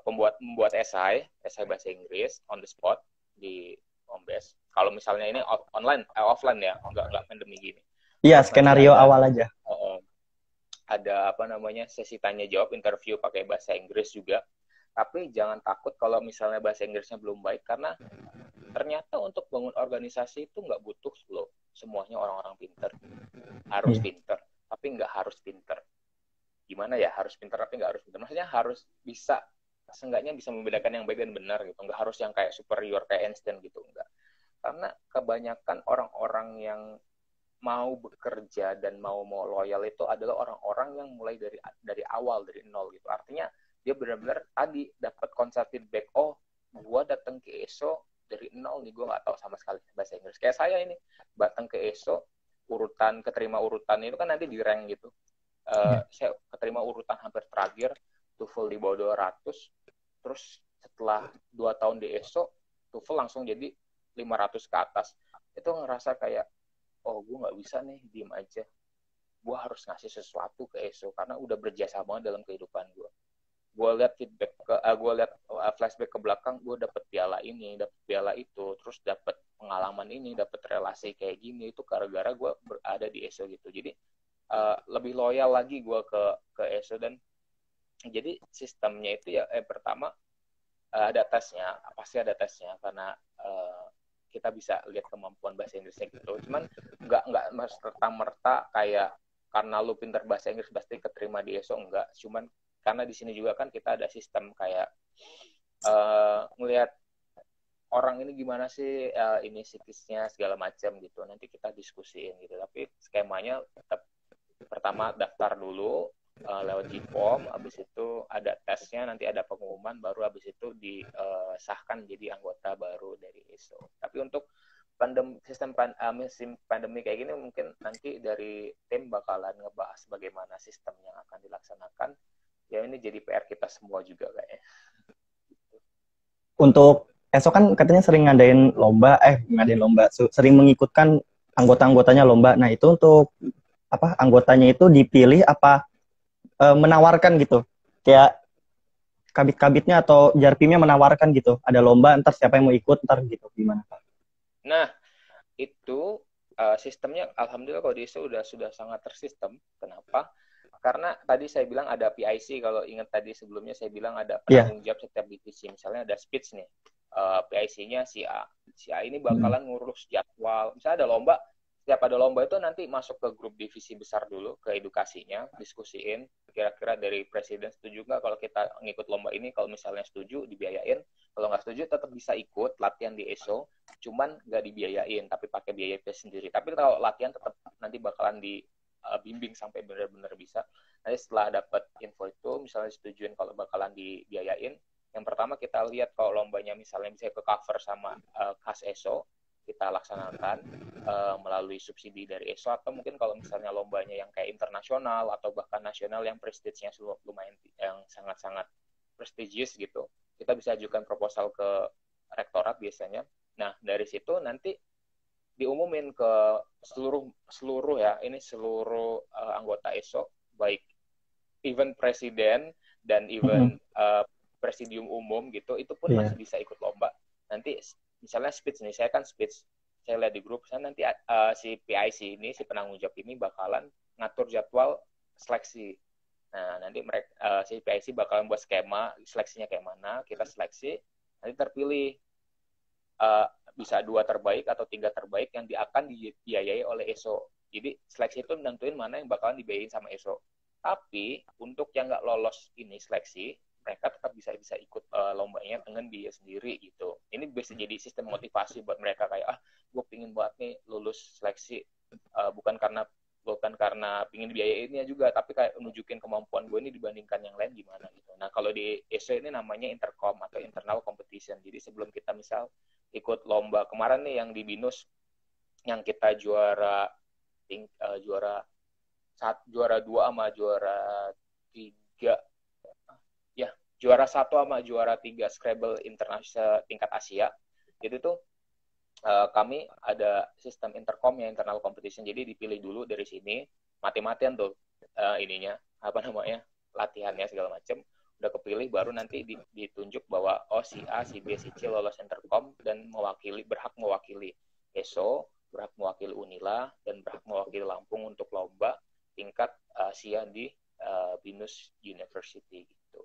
membuat esai bahasa Inggris on the spot di home base. Kalau misalnya ini offline ya, nggak pandemi gini. Iya, Terus nanti skenario awal aja. ada apa namanya sesi tanya jawab interview pakai bahasa Inggris juga. Tapi jangan takut kalau misalnya bahasa Inggrisnya belum baik, karena ternyata untuk bangun organisasi itu nggak butuh loh semuanya orang-orang pinter. Harus pinter, tapi nggak harus pinter. Gimana ya, harus pinter tapi nggak harus pinter. Maksudnya harus bisa, seenggaknya bisa membedakan yang baik dan benar gitu. Nggak harus yang kayak superior kayak Einstein gitu, enggak. Karena kebanyakan orang-orang yang mau bekerja dan mau loyal itu adalah orang-orang yang mulai dari awal, dari nol gitu. Artinya dia benar-benar tadi dapat konsep feedback, oh gue datang ke ESO dari nol nih, gue nggak tahu sama sekali bahasa Inggris. Kayak saya ini datang ke ESO, keterima urutan itu kan nanti di rank gitu. Saya keterima urutan hampir terakhir, TOEFL di bawah 200, terus setelah 2 tahun di ESO, TOEFL langsung jadi 500 ke atas. Itu ngerasa kayak, oh gue nggak bisa nih diem aja, gue harus ngasih sesuatu ke ESO karena udah berjasa banget dalam kehidupan gue lihat feedback gue lihat flashback ke belakang, gue dapet piala ini, dapet piala itu, terus dapet pengalaman ini, dapet relasi kayak gini, itu gara-gara gue berada di ESO gitu. Jadi lebih loyal lagi gue ke ESO. Dan jadi sistemnya itu ya pertama ada tesnya, pasti ada tesnya karena kita bisa lihat kemampuan bahasa Inggrisnya gitu. Cuman nggak serta-merta kayak karena lu pintar bahasa Inggris pasti keterima di ESO, enggak. Cuman karena di sini juga kan kita ada sistem kayak ngelihat orang ini gimana sih, ini psikisnya segala macam gitu. Nanti kita diskusiin gitu. Tapi skemanya tetap pertama daftar dulu lewat Gform, habis itu ada tesnya, nanti ada pengumuman, baru habis itu disahkan jadi anggota baru dari ESO. Tapi untuk sistem pandemi kayak gini mungkin nanti dari tim bakalan ngebahas bagaimana sistem yang akan dilaksanakan. Ya ini jadi PR kita semua juga kayaknya. Untuk ESO kan katanya sering ngadain lomba, sering mengikutkan anggota-anggotanya lomba. Nah itu untuk apa anggotanya itu dipilih apa menawarkan gitu, kayak kabit-kabitnya atau jarpimnya menawarkan gitu, ada lomba ntar siapa yang mau ikut ntar gitu, gimana Pak? Nah itu sistemnya alhamdulillah kalau di ISO sudah sangat tersistem. Kenapa? Karena tadi saya bilang ada PIC, kalau ingat tadi sebelumnya saya bilang ada penanggung jawab setiap divisi. Misalnya ada speech nih, PIC-nya si A. Si A ini bakalan ngurus jadwal. Misalnya ada lomba, setiap ada lomba itu nanti masuk ke grup divisi besar dulu, ke edukasinya, diskusiin, kira-kira dari presiden setuju nggak kalau kita ngikut lomba ini, kalau misalnya setuju dibiayain, kalau nggak setuju tetap bisa ikut latihan di ESO, cuman nggak dibiayain, tapi pakai biaya sendiri. Tapi kalau latihan tetap nanti bakalan bimbing sampai benar-benar bisa. Nanti setelah dapat info itu, misalnya setujuin kalau bakalan dibiayain, yang pertama kita lihat kalau lombanya misalnya bisa ke cover sama kas ESO, kita laksanakan melalui subsidi dari ESO, atau mungkin kalau misalnya lombanya yang kayak internasional atau bahkan nasional yang prestige-nya lumayan, yang sangat-sangat prestigious gitu, kita bisa ajukan proposal ke rektorat biasanya. Nah dari situ nanti diumumin ke seluruh ya, ini seluruh anggota ESO, baik even presiden dan even presidium umum gitu, itu pun masih bisa ikut lomba. Nanti misalnya speech nih, saya kan speech, saya lihat di grup, saya nanti si PIC ini, si penanggung jawab ini bakalan ngatur jadwal seleksi. Nah nanti mereka si PIC bakalan buat skema seleksinya kayak mana, kita seleksi, nanti terpilih bisa 2 terbaik atau 3 terbaik yang akan dibiayai oleh ESO. Jadi seleksi itu nentuin mana yang bakalan dibiayain sama ESO. Tapi untuk yang nggak lolos ini seleksi, mereka tetap bisa ikut lombanya dengan biaya sendiri gitu. Ini bisa jadi sistem motivasi buat mereka kayak gue pingin buat nih lulus seleksi bukan karena pingin biayainnya juga, tapi kayak nunjukin kemampuan gue ini dibandingkan yang lain gimana gitu. Nah kalau di ESO ini namanya intercom atau internal competition. Jadi sebelum kita misal ikut lomba kemarin nih yang di BINUS yang kita juara juara 2 sama juara 3 ya juara 1 sama juara 3 Scrabble internasional tingkat Asia itu tuh kami ada sistem intercom ya, internal competition. Jadi dipilih dulu dari sini mati-matian tuh ininya latihannya segala macam udah kepilih, baru nanti ditunjuk bahwa si A, si B, si C lolos intercom dan berhak mewakili ESO, berhak mewakili Unila, dan berhak mewakili Lampung untuk lomba tingkat Asia di BINUS University gitu.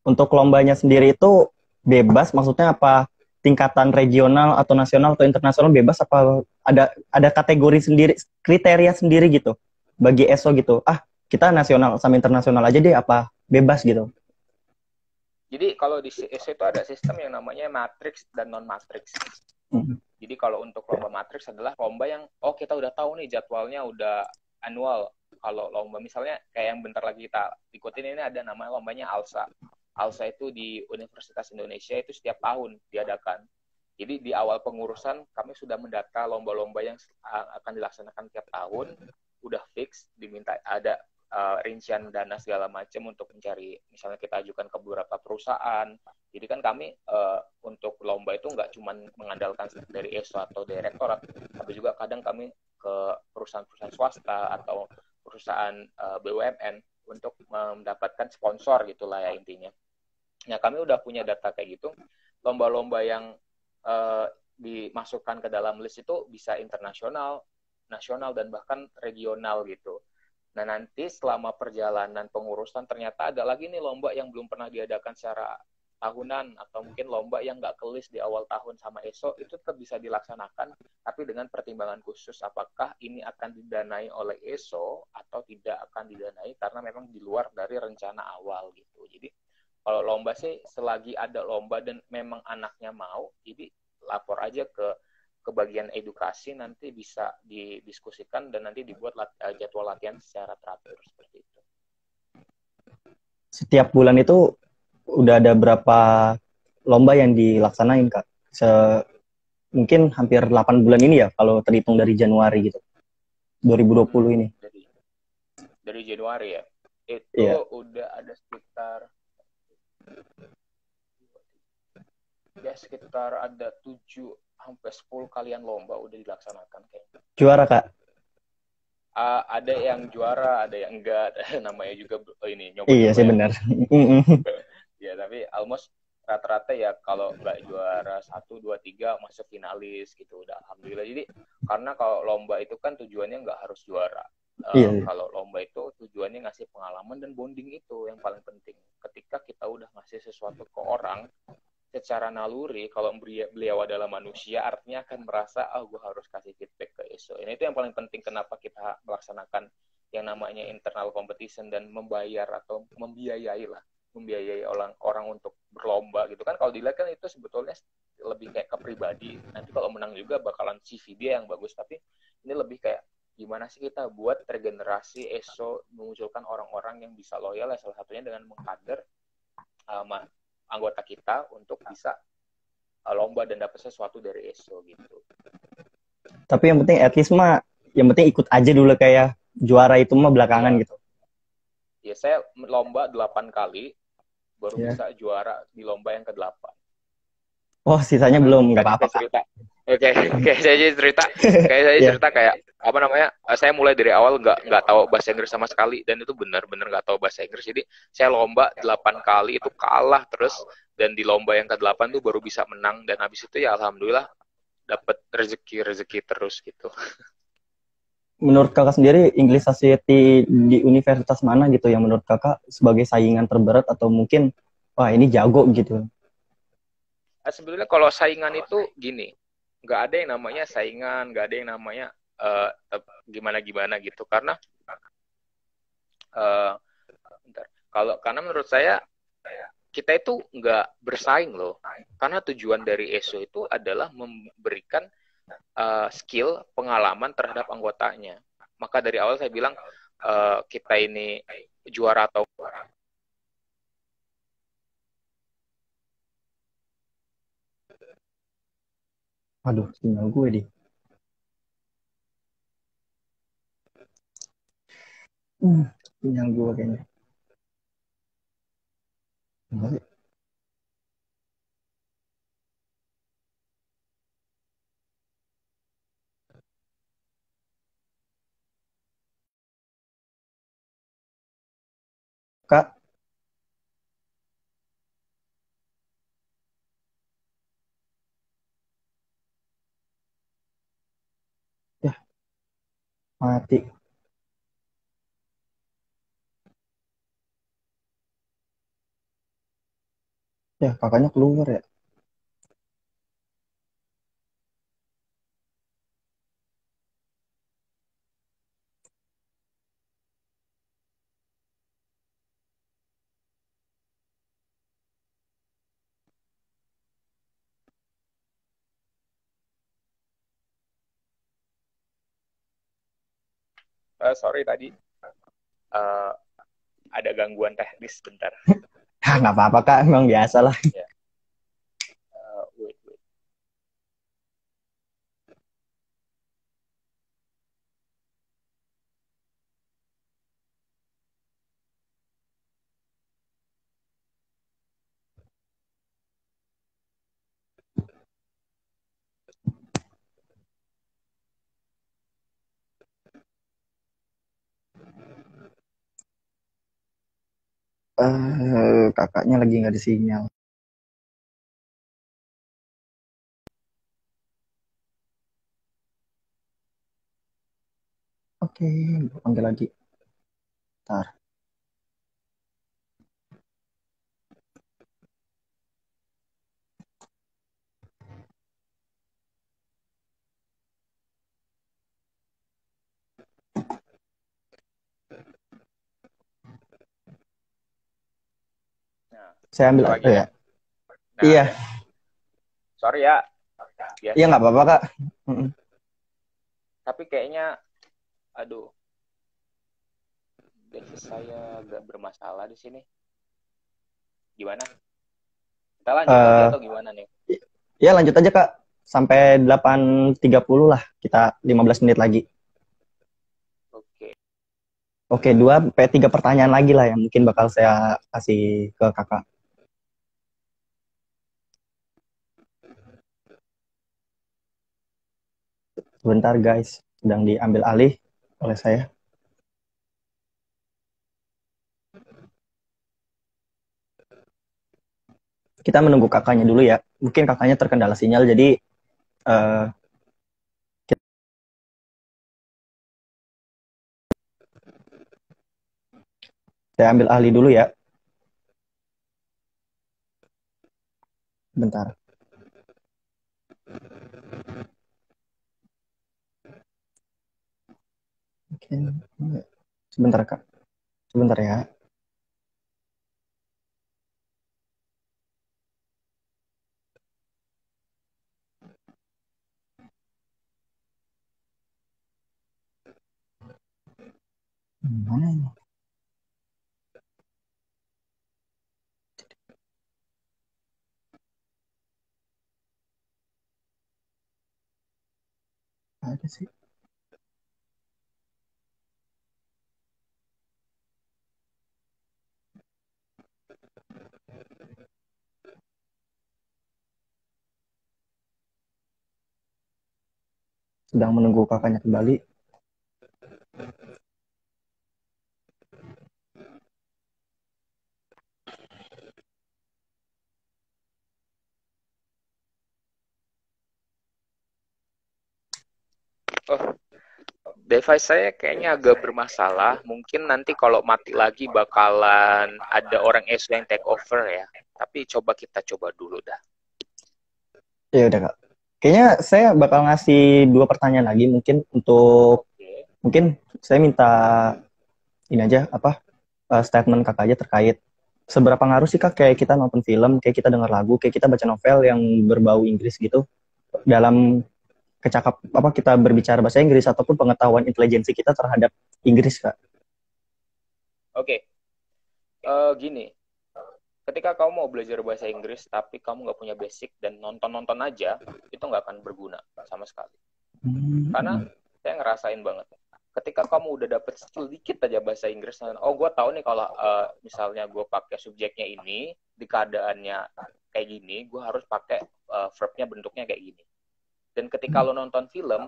Untuk lombanya sendiri itu bebas, maksudnya apa tingkatan regional atau nasional atau internasional bebas, apa ada kategori sendiri, kriteria sendiri gitu bagi ESO gitu? Kita nasional sama internasional aja deh, apa bebas gitu? Jadi kalau di ESO itu ada sistem yang namanya matrix dan non matrix. Jadi kalau untuk lomba matrix adalah lomba yang kita udah tahu nih jadwalnya udah annual. Kalau lomba misalnya kayak yang bentar lagi kita ikutin ini ada namanya lombanya ALSA. ALSA itu di Universitas Indonesia itu setiap tahun diadakan. Jadi di awal pengurusan kami sudah mendata lomba-lomba yang akan dilaksanakan tiap tahun, udah fix, diminta ada rincian dana segala macam untuk mencari, misalnya kita ajukan ke beberapa perusahaan. Jadi kan kami untuk lomba itu nggak cuma mengandalkan dari ESO atau direktorat, tapi juga kadang kami ke perusahaan-perusahaan swasta atau perusahaan BUMN untuk mendapatkan sponsor gitulah ya intinya. Nah, kami udah punya data kayak gitu. Lomba-lomba yang dimasukkan ke dalam list itu bisa internasional, nasional, dan bahkan regional gitu. Nah, nanti selama perjalanan pengurusan ternyata ada lagi nih lomba yang belum pernah diadakan secara tahunan, atau mungkin lomba yang nggak ke-list di awal tahun sama ESO, itu tetap bisa dilaksanakan, tapi dengan pertimbangan khusus apakah ini akan didanai oleh ESO atau tidak akan didanai karena memang di luar dari rencana awal gitu. Jadi kalau lomba sih selagi ada lomba dan memang anaknya mau, jadi lapor aja ke bagian edukasi, nanti bisa didiskusikan dan nanti dibuat jadwal latihan secara teratur seperti itu. Setiap bulan itu udah ada berapa lomba yang dilaksanain, Kak? Mungkin hampir 8 bulan ini ya, kalau terhitung dari Januari gitu, 2020 ini. Dari Januari ya? Itu udah ada sekitar ada 7 sampai 10 kalian lomba udah dilaksanakan kayaknya. Juara, Kak? Ada yang juara, ada yang enggak. Namanya juga ini nyoba. Iya sih benar. Ya, tapi almost rata-rata ya kalau nggak juara 1, 2, 3 masuk finalis gitu udah alhamdulillah. Jadi karena kalau lomba itu kan tujuannya nggak harus juara. Kalau lomba itu tujuannya ngasih pengalaman dan bonding, itu yang paling penting. Ketika kita udah ngasih sesuatu ke orang secara naluri, kalau beliau adalah manusia, artinya akan merasa gue harus kasih feedback ke ESO. Ini itu yang paling penting kenapa kita melaksanakan yang namanya internal competition dan membayar atau membiayai orang untuk berlomba gitu kan. Kalau dilihat kan itu sebetulnya lebih kayak ke pribadi, nanti kalau menang juga bakalan CV dia yang bagus, tapi ini lebih kayak gimana sih kita buat regenerasi ESO, memunculkan orang-orang yang bisa loyal, salah satunya dengan mengkader anggota kita untuk bisa lomba dan dapat sesuatu dari ESO gitu. Tapi yang penting at least yang penting ikut aja dulu, kayak juara itu belakangan gitu. Ya, saya lomba 8 kali baru bisa juara di lomba yang ke-8. Oh, sisanya belum, nggak apa-apa. Oke, saya cerita. Kayak saya mulai dari awal nggak tahu bahasa Inggris sama sekali, dan itu benar-benar nggak tahu bahasa Inggris. Jadi saya lomba 8 kali itu kalah terus, dan di lomba yang ke-8 tuh baru bisa menang, dan habis itu ya alhamdulillah dapat rezeki terus gitu. Menurut kakak sendiri English Society di universitas mana gitu yang menurut kakak sebagai saingan terberat, atau mungkin wah ini jago gitu? Sebenarnya kalau saingan itu gini, nggak ada yang namanya saingan, nggak ada yang namanya gimana-gimana gitu. Karena karena menurut saya kita itu nggak bersaing loh. Karena tujuan dari ESO itu adalah memberikan skill, pengalaman terhadap anggotanya. Maka dari awal saya bilang kita ini juara atau Aduh, sinyal gue di. Sinyal gue kayaknya. Enggak sih. Kak, ya mati. Ya, kakaknya keluar ya. sorry tadi uh, ada gangguan teknis bentar. Nggak apa-apa kak, emang biasa lah. Ya. Wait, wait. Kakaknya lagi nggak ada sinyal. Oke, gue panggil lagi. Ntar. Nah, Saya ambil lagi ya. ya. Nah, Iya, ya. Sorry ya. iya Biasa. nggak apa-apa kak. Tapi kayaknya, aduh, basis saya agak bermasalah di sini. Gimana? Kita lanjut lagi Uh, atau gimana nih? ya lanjut aja kak. Sampai 8.30 lah. Kita 15 menit lagi. Oke. Oke, 2 sampai 3 pertanyaan lagi lah yang mungkin bakal saya kasih ke kakak. Sebentar guys, sedang diambil alih oleh saya. Kita menunggu kakaknya dulu ya. Mungkin kakaknya terkendala sinyal, jadi uh, saya ambil alih dulu ya. Bentar. Oke. Sebentar kak. Sebentar ya. Mana ini? Ada sih. Sedang menunggu kakaknya kembali. Oh, device saya kayaknya agak bermasalah. Mungkin nanti kalau mati lagi bakalan ada orang ESO yang take over ya. Tapi kita coba dulu dah. Ya udah kak. Kayaknya saya bakal ngasih 2 pertanyaan lagi mungkin untuk Oke. mungkin saya minta ini aja apa statement kakak aja terkait seberapa ngaruh sih kak kayak kita nonton film, kayak kita dengar lagu, kayak kita baca novel yang berbau Inggris gitu dalam kecakap apa kita berbicara bahasa Inggris ataupun pengetahuan intelijensi kita terhadap Inggris kak. Oke, gini, ketika kamu mau belajar bahasa Inggris tapi kamu nggak punya basic dan nonton-nonton aja, itu nggak akan berguna sama sekali. Karena Hmm. saya ngerasain banget. Ketika kamu udah dapet skill dikit aja bahasa Inggris, oh gue tahu nih kalau misalnya gue pakai subjeknya ini di keadaannya kayak gini, gue harus pakai verbnya bentuknya kayak gini. Dan ketika lo nonton film,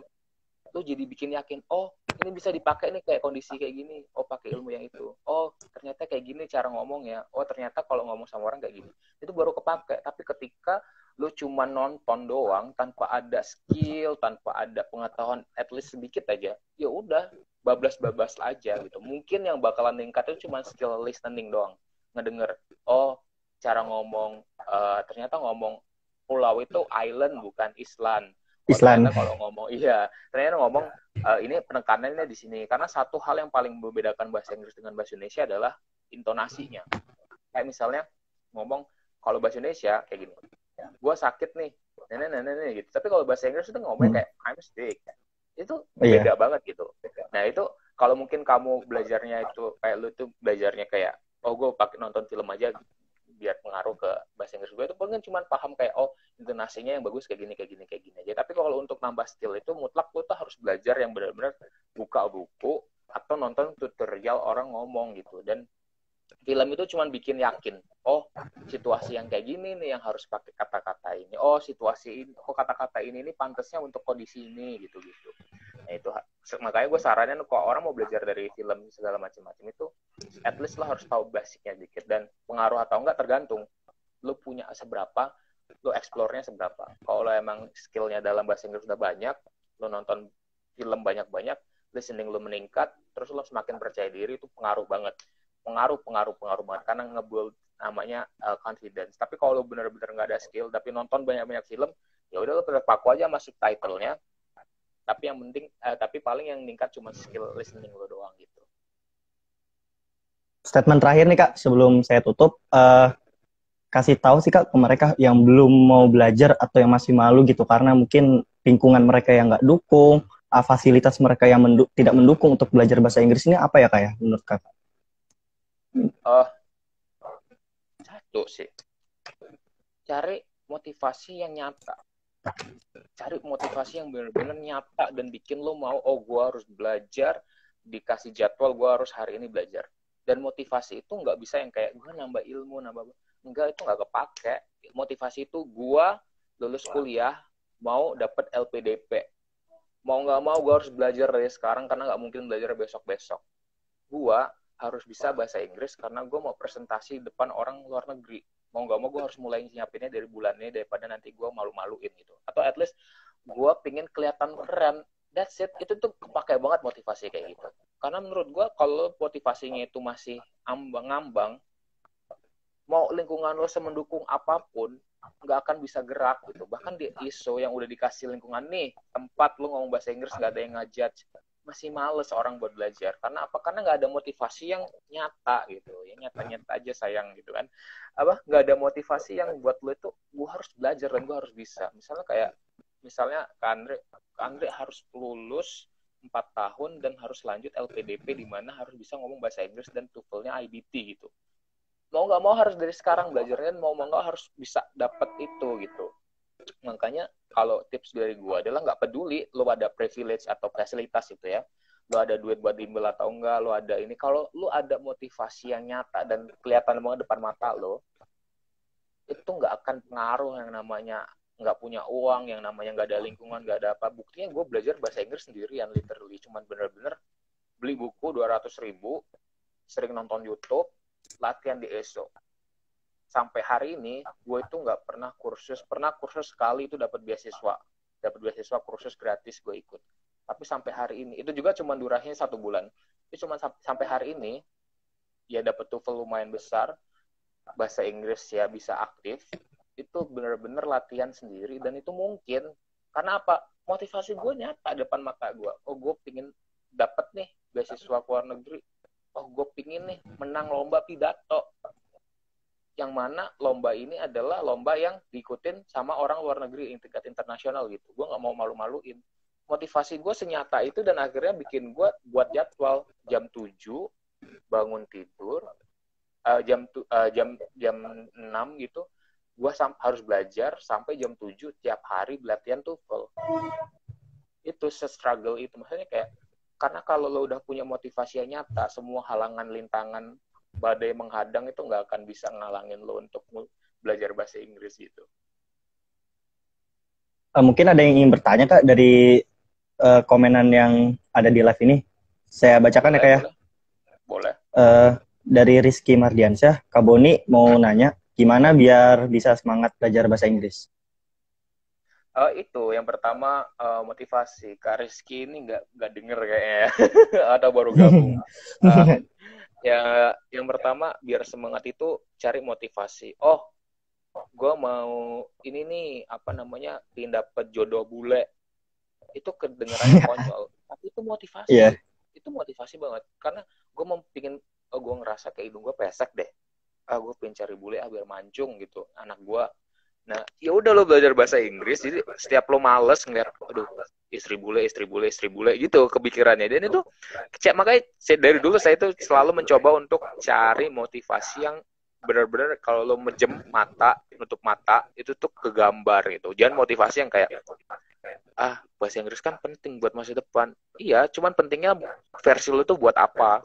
lo jadi bikin yakin, oh ini bisa dipakai nih kayak kondisi kayak gini, oh pakai ilmu yang itu, oh ternyata kayak gini cara ngomongnya, oh ternyata kalau ngomong sama orang kayak gini, itu baru kepake. Tapi ketika lo cuma nonton doang tanpa ada skill, tanpa ada pengetahuan at least sedikit aja, ya udah bablas-bablas aja gitu. Mungkin yang bakalan meningkat itu cuma skill listening doang, ngedenger, oh cara ngomong, ternyata ngomong pulau itu island bukan island. Oh Islan. ternyata kalau ngomong iya, ternyata ngomong ini penekanannya di sini. Karena satu hal yang paling membedakan bahasa Inggris dengan bahasa Indonesia adalah intonasinya. Kayak misalnya ngomong kalau bahasa Indonesia kayak gini, gue sakit nih, nenek gitu. Tapi kalau bahasa Inggris itu ngomongnya Hmm. kayak I'm sick, itu Iya. beda banget gitu. Nah itu kalau mungkin kamu belajarnya itu kayak lu tuh belajarnya kayak oh gue pakai nonton film aja biar pengaruh ke bahasa Inggris gue itu paling cuma paham kayak oh intonasinya yang bagus kayak gini kayak gini kayak gini aja. Tapi kalau untuk nambah skill itu mutlak lu tuh harus belajar yang benar-benar buka buku atau nonton tutorial orang ngomong gitu. Dan film itu cuma bikin yakin oh situasi yang kayak gini nih yang harus pakai kata-kata ini, oh situasi ini, oh kata-kata ini pantasnya untuk kondisi ini gitu gitu. Nah itu makanya gue saranin kalau orang mau belajar dari film segala macam-macam itu at least lo harus tahu basicnya dikit. Dan pengaruh atau enggak tergantung lo punya seberapa, lo explore-nya seberapa. Kalau lo emang skillnya dalam bahasa Inggris udah banyak, lo nonton film banyak-banyak, listening lo meningkat, terus lo semakin percaya diri, itu pengaruh banget. Pengaruh banget karena nge-build namanya confidence. Tapi kalau lo bener-bener nggak ada skill tapi nonton banyak-banyak film, ya udah lo terpaku aja masuk title-nya. Tapi yang penting tapi paling yang meningkat cuma skill listening lo doang gitu. Statement terakhir nih kak sebelum saya tutup, kasih tahu sih kak ke mereka yang belum mau belajar atau yang masih malu gitu karena mungkin lingkungan mereka yang nggak dukung, fasilitas mereka yang tidak mendukung untuk belajar bahasa Inggris ini apa ya kak ya menurut kakak? uh, Satu sih, cari motivasi yang nyata. Cari motivasi yang benar-benar nyata dan bikin lo mau, oh gue harus belajar, dikasih jadwal gue harus hari ini belajar. Dan motivasi itu nggak bisa yang kayak gue nambah ilmu, enggak, itu nggak kepake. Motivasi itu gue lulus kuliah mau dapet LPDP, mau nggak mau gue harus belajar dari sekarang karena nggak mungkin belajar besok-besok. Gue harus bisa bahasa Inggris karena gue mau presentasi depan orang luar negeri. Mau nggak mau gue harus mulai nyiapinnya dari bulan ini daripada nanti gue malu-maluin gitu. Atau at least gue pengen kelihatan keren. That's it. Itu tuh kepake banget motivasi kayak gitu. Karena menurut gue kalau motivasinya itu masih ambang-ambang, mau lingkungan lo semendukung apapun, nggak akan bisa gerak gitu. Bahkan di ISO yang udah dikasih lingkungan nih, tempat lo ngomong bahasa Inggris nggak ada yang ngejudge, masih males orang buat belajar. Karena apa? Karena nggak ada motivasi yang nyata gitu. Yang nyata-nyata aja sayang gitu kan. Apa? Nggak ada motivasi yang buat lo itu, gue harus belajar dan gue harus bisa. Misalnya Kak Andre harus lulus 4 tahun dan harus lanjut LPDP di mana harus bisa ngomong bahasa Inggris dan TOEFL-nya IBT gitu. Mau nggak mau harus dari sekarang belajarnya, mau nggak harus bisa dapat itu gitu. Makanya kalau tips dari gue adalah nggak peduli lo ada privilege atau fasilitas itu ya, lo ada duit buat bimbel atau enggak, lo ada ini, kalau lo ada motivasi yang nyata dan kelihatan banget depan mata lo, itu nggak akan pengaruh yang namanya nggak punya uang, yang namanya nggak ada lingkungan, nggak ada apa. Buktinya gue belajar bahasa Inggris sendirian, literally cuman bener-bener beli buku 200.000, sering nonton YouTube, latihan di ESO. Sampai hari ini gue itu nggak pernah kursus sekali itu dapat beasiswa kursus gratis gue ikut. Tapi sampai hari ini itu juga cuma durasinya 1 bulan, itu cuma sampai hari ini ya dapat TOEFL lumayan besar, bahasa Inggris ya bisa aktif. Itu benar-benar latihan sendiri dan itu mungkin Karena apa? Motivasi gue nyata depan mata gue. Oh, gue pingin dapat nih beasiswa ke luar negeri. Oh, gue pingin nih menang lomba pidato. Yang mana lomba ini adalah lomba yang diikutin sama orang luar negeri tingkat internasional gitu. Gue nggak mau malu-maluin. Motivasi gue senyata itu dan akhirnya bikin gue buat jadwal jam 7 bangun tidur, jam 6 gitu, gue harus belajar sampai jam 7 tiap hari latihan TOEFL. Itu se-struggle itu. Maksudnya kayak, karena kalau lo udah punya motivasi yang nyata, semua halangan, lintangan, badai menghadang itu nggak akan bisa ngalangin lo untuk belajar bahasa Inggris gitu. Mungkin ada yang ingin bertanya Kak dari komenan yang ada di live ini. Saya bacakan ya Kak ya. Boleh. Dari Rizky Mardiansyah, Kak Boni mau nanya, gimana biar bisa semangat belajar bahasa Inggris? Itu yang pertama, motivasi. Kak Rizky ini nggak denger kayaknya atau baru gabung. Yang pertama biar semangat itu cari motivasi. Oh, gue mau ini nih pingin dapet jodoh bule. Itu kedengarannya konyol, tapi itu motivasi. Yeah. Itu motivasi banget. Karena gue mau gue ngerasa kayak hidung gue pesek deh. Gue pengen cari bule biar mancung gitu anak gue. Nah, ya udah lo belajar bahasa Inggris, jadi setiap lo males ngeliat, aduh, istri bule gitu kepikirannya. Dan itu, makanya dari dulu saya itu selalu mencoba untuk cari motivasi yang benar-benar kalau lo nutup mata, itu tuh kegambar gitu. Jangan motivasi yang kayak, bahasa Inggris kan penting buat masa depan. Iya, cuman pentingnya versi lo tuh buat apa?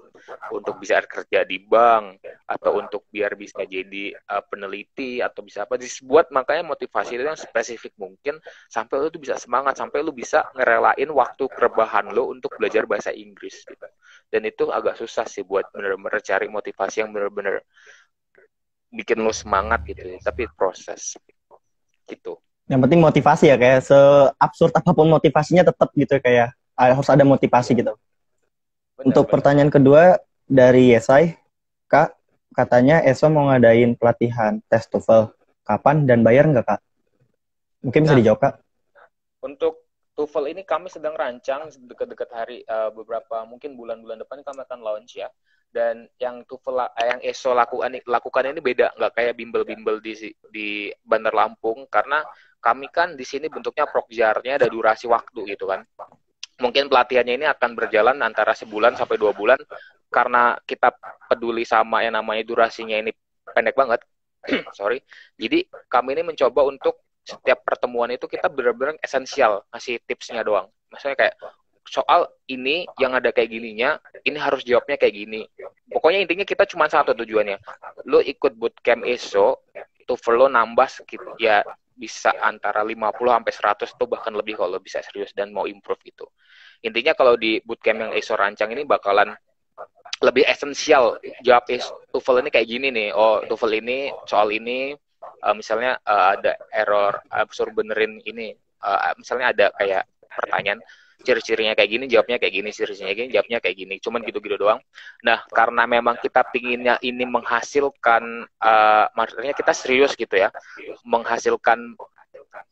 Untuk bisa kerja di bank, atau untuk biar bisa jadi peneliti, atau bisa apa. Dibuat makanya motivasi itu yang spesifik mungkin, sampai lo tuh bisa semangat, sampai lo bisa ngerelain waktu rebahan lo untuk belajar bahasa Inggris gitu. Dan itu agak susah sih buat bener-bener cari motivasi yang bener-bener bikin lo semangat gitu ya. Tapi proses gitu. Yang penting motivasi ya, kayak seabsurd apapun motivasinya tetap gitu, kayak harus ada motivasi gitu. Untuk pertanyaan kedua dari Yesai, Kak, katanya ESO mau ngadain pelatihan tes TOEFL. Kapan dan bayar nggak, Kak? Mungkin bisa dijawab, Kak. Untuk TOEFL ini kami sedang rancang dekat-dekat hari, beberapa mungkin bulan-bulan depan kami akan launch ya. Dan yang TOEFL yang ESO lakukan ini beda, nggak kayak bimbel-bimbel di Bandar Lampung, karena kami kan di sini bentuknya prokjarnya ada durasi waktu gitu kan. Mungkin pelatihannya ini akan berjalan antara sebulan sampai 2 bulan, karena kita peduli sama yang namanya durasinya ini pendek banget. Sorry. Jadi kami ini mencoba untuk setiap pertemuan itu kita benar-benar esensial ngasih tipsnya doang. Maksudnya kayak soal ini yang ada kayak gininya, ini harus jawabnya kayak gini. Pokoknya intinya kita cuma satu tujuannya. Lo ikut bootcamp ESO, TOEFL lo nambah ya bisa antara 50 sampai 100 tuh bahkan lebih kalau bisa serius dan mau improve gitu. Intinya kalau di bootcamp yang ESO rancang ini bakalan lebih esensial. Jawab TOEFL ini kayak gini nih. Oh, TOEFL ini soal ini misalnya ada error, suruh benerin ini. Misalnya ada kayak pertanyaan, ciri-cirinya kayak gini, jawabnya kayak gini, ciri-cirinya kayak gini, jawabnya kayak gini. Cuman gitu-gitu doang. Nah, karena memang kita pinginnya ini menghasilkan, maksudnya kita serius gitu ya, menghasilkan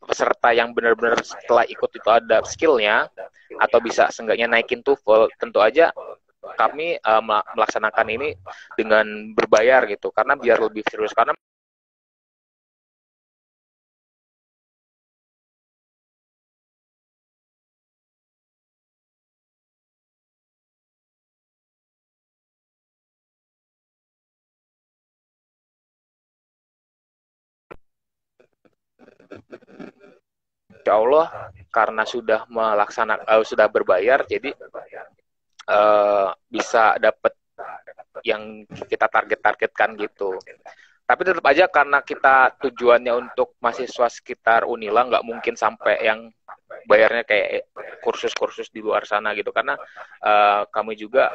peserta yang benar-benar setelah ikut itu ada skillnya, atau bisa seenggaknya naikin TOEFL, tentu aja kami melaksanakan ini dengan berbayar gitu, karena biar lebih serius. Karena Insya Allah karena sudah sudah berbayar, jadi bisa dapat yang kita targetkan gitu. Tapi tetap aja karena kita tujuannya untuk mahasiswa sekitar Unila, nggak mungkin sampai yang bayarnya kayak kursus-kursus di luar sana gitu. Karena kami juga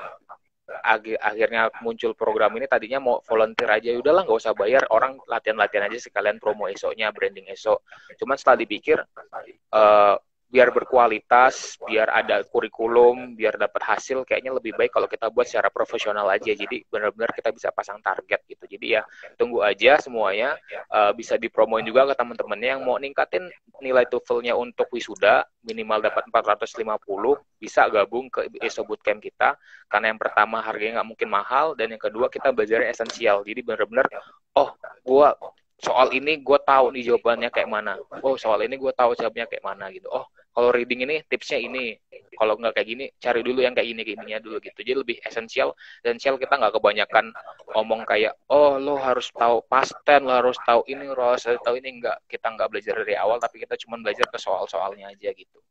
akhirnya muncul program ini tadinya mau volunteer aja, udahlah nggak usah bayar, orang latihan-latihan aja sekalian promo ESO-nya, branding ESO. Cuman setelah dipikir biar berkualitas, biar ada kurikulum, biar dapat hasil, kayaknya lebih baik kalau kita buat secara profesional aja. Jadi benar-benar kita bisa pasang target gitu. Jadi ya tunggu aja semuanya, bisa dipromoin juga ke teman-temannya yang mau ningkatin nilai TOEFL-nya untuk wisuda minimal dapat 450, bisa gabung ke ESO Bootcamp kita, karena yang pertama harganya nggak mungkin mahal, dan yang kedua kita belajar esensial. Jadi benar-benar, oh gua soal ini gue tahu nih jawabannya kayak mana, oh soal ini gue tahu jawabnya kayak mana gitu, oh kalau reading ini tipsnya ini, kalau nggak kayak gini cari dulu yang kayak gini dulu gitu. Jadi lebih esensial kita nggak kebanyakan ngomong kayak oh lo harus tahu past tense, lo harus tahu ini, lo harus tahu ini. Enggak, kita nggak belajar dari awal, tapi kita cuma belajar ke soal-soalnya aja gitu.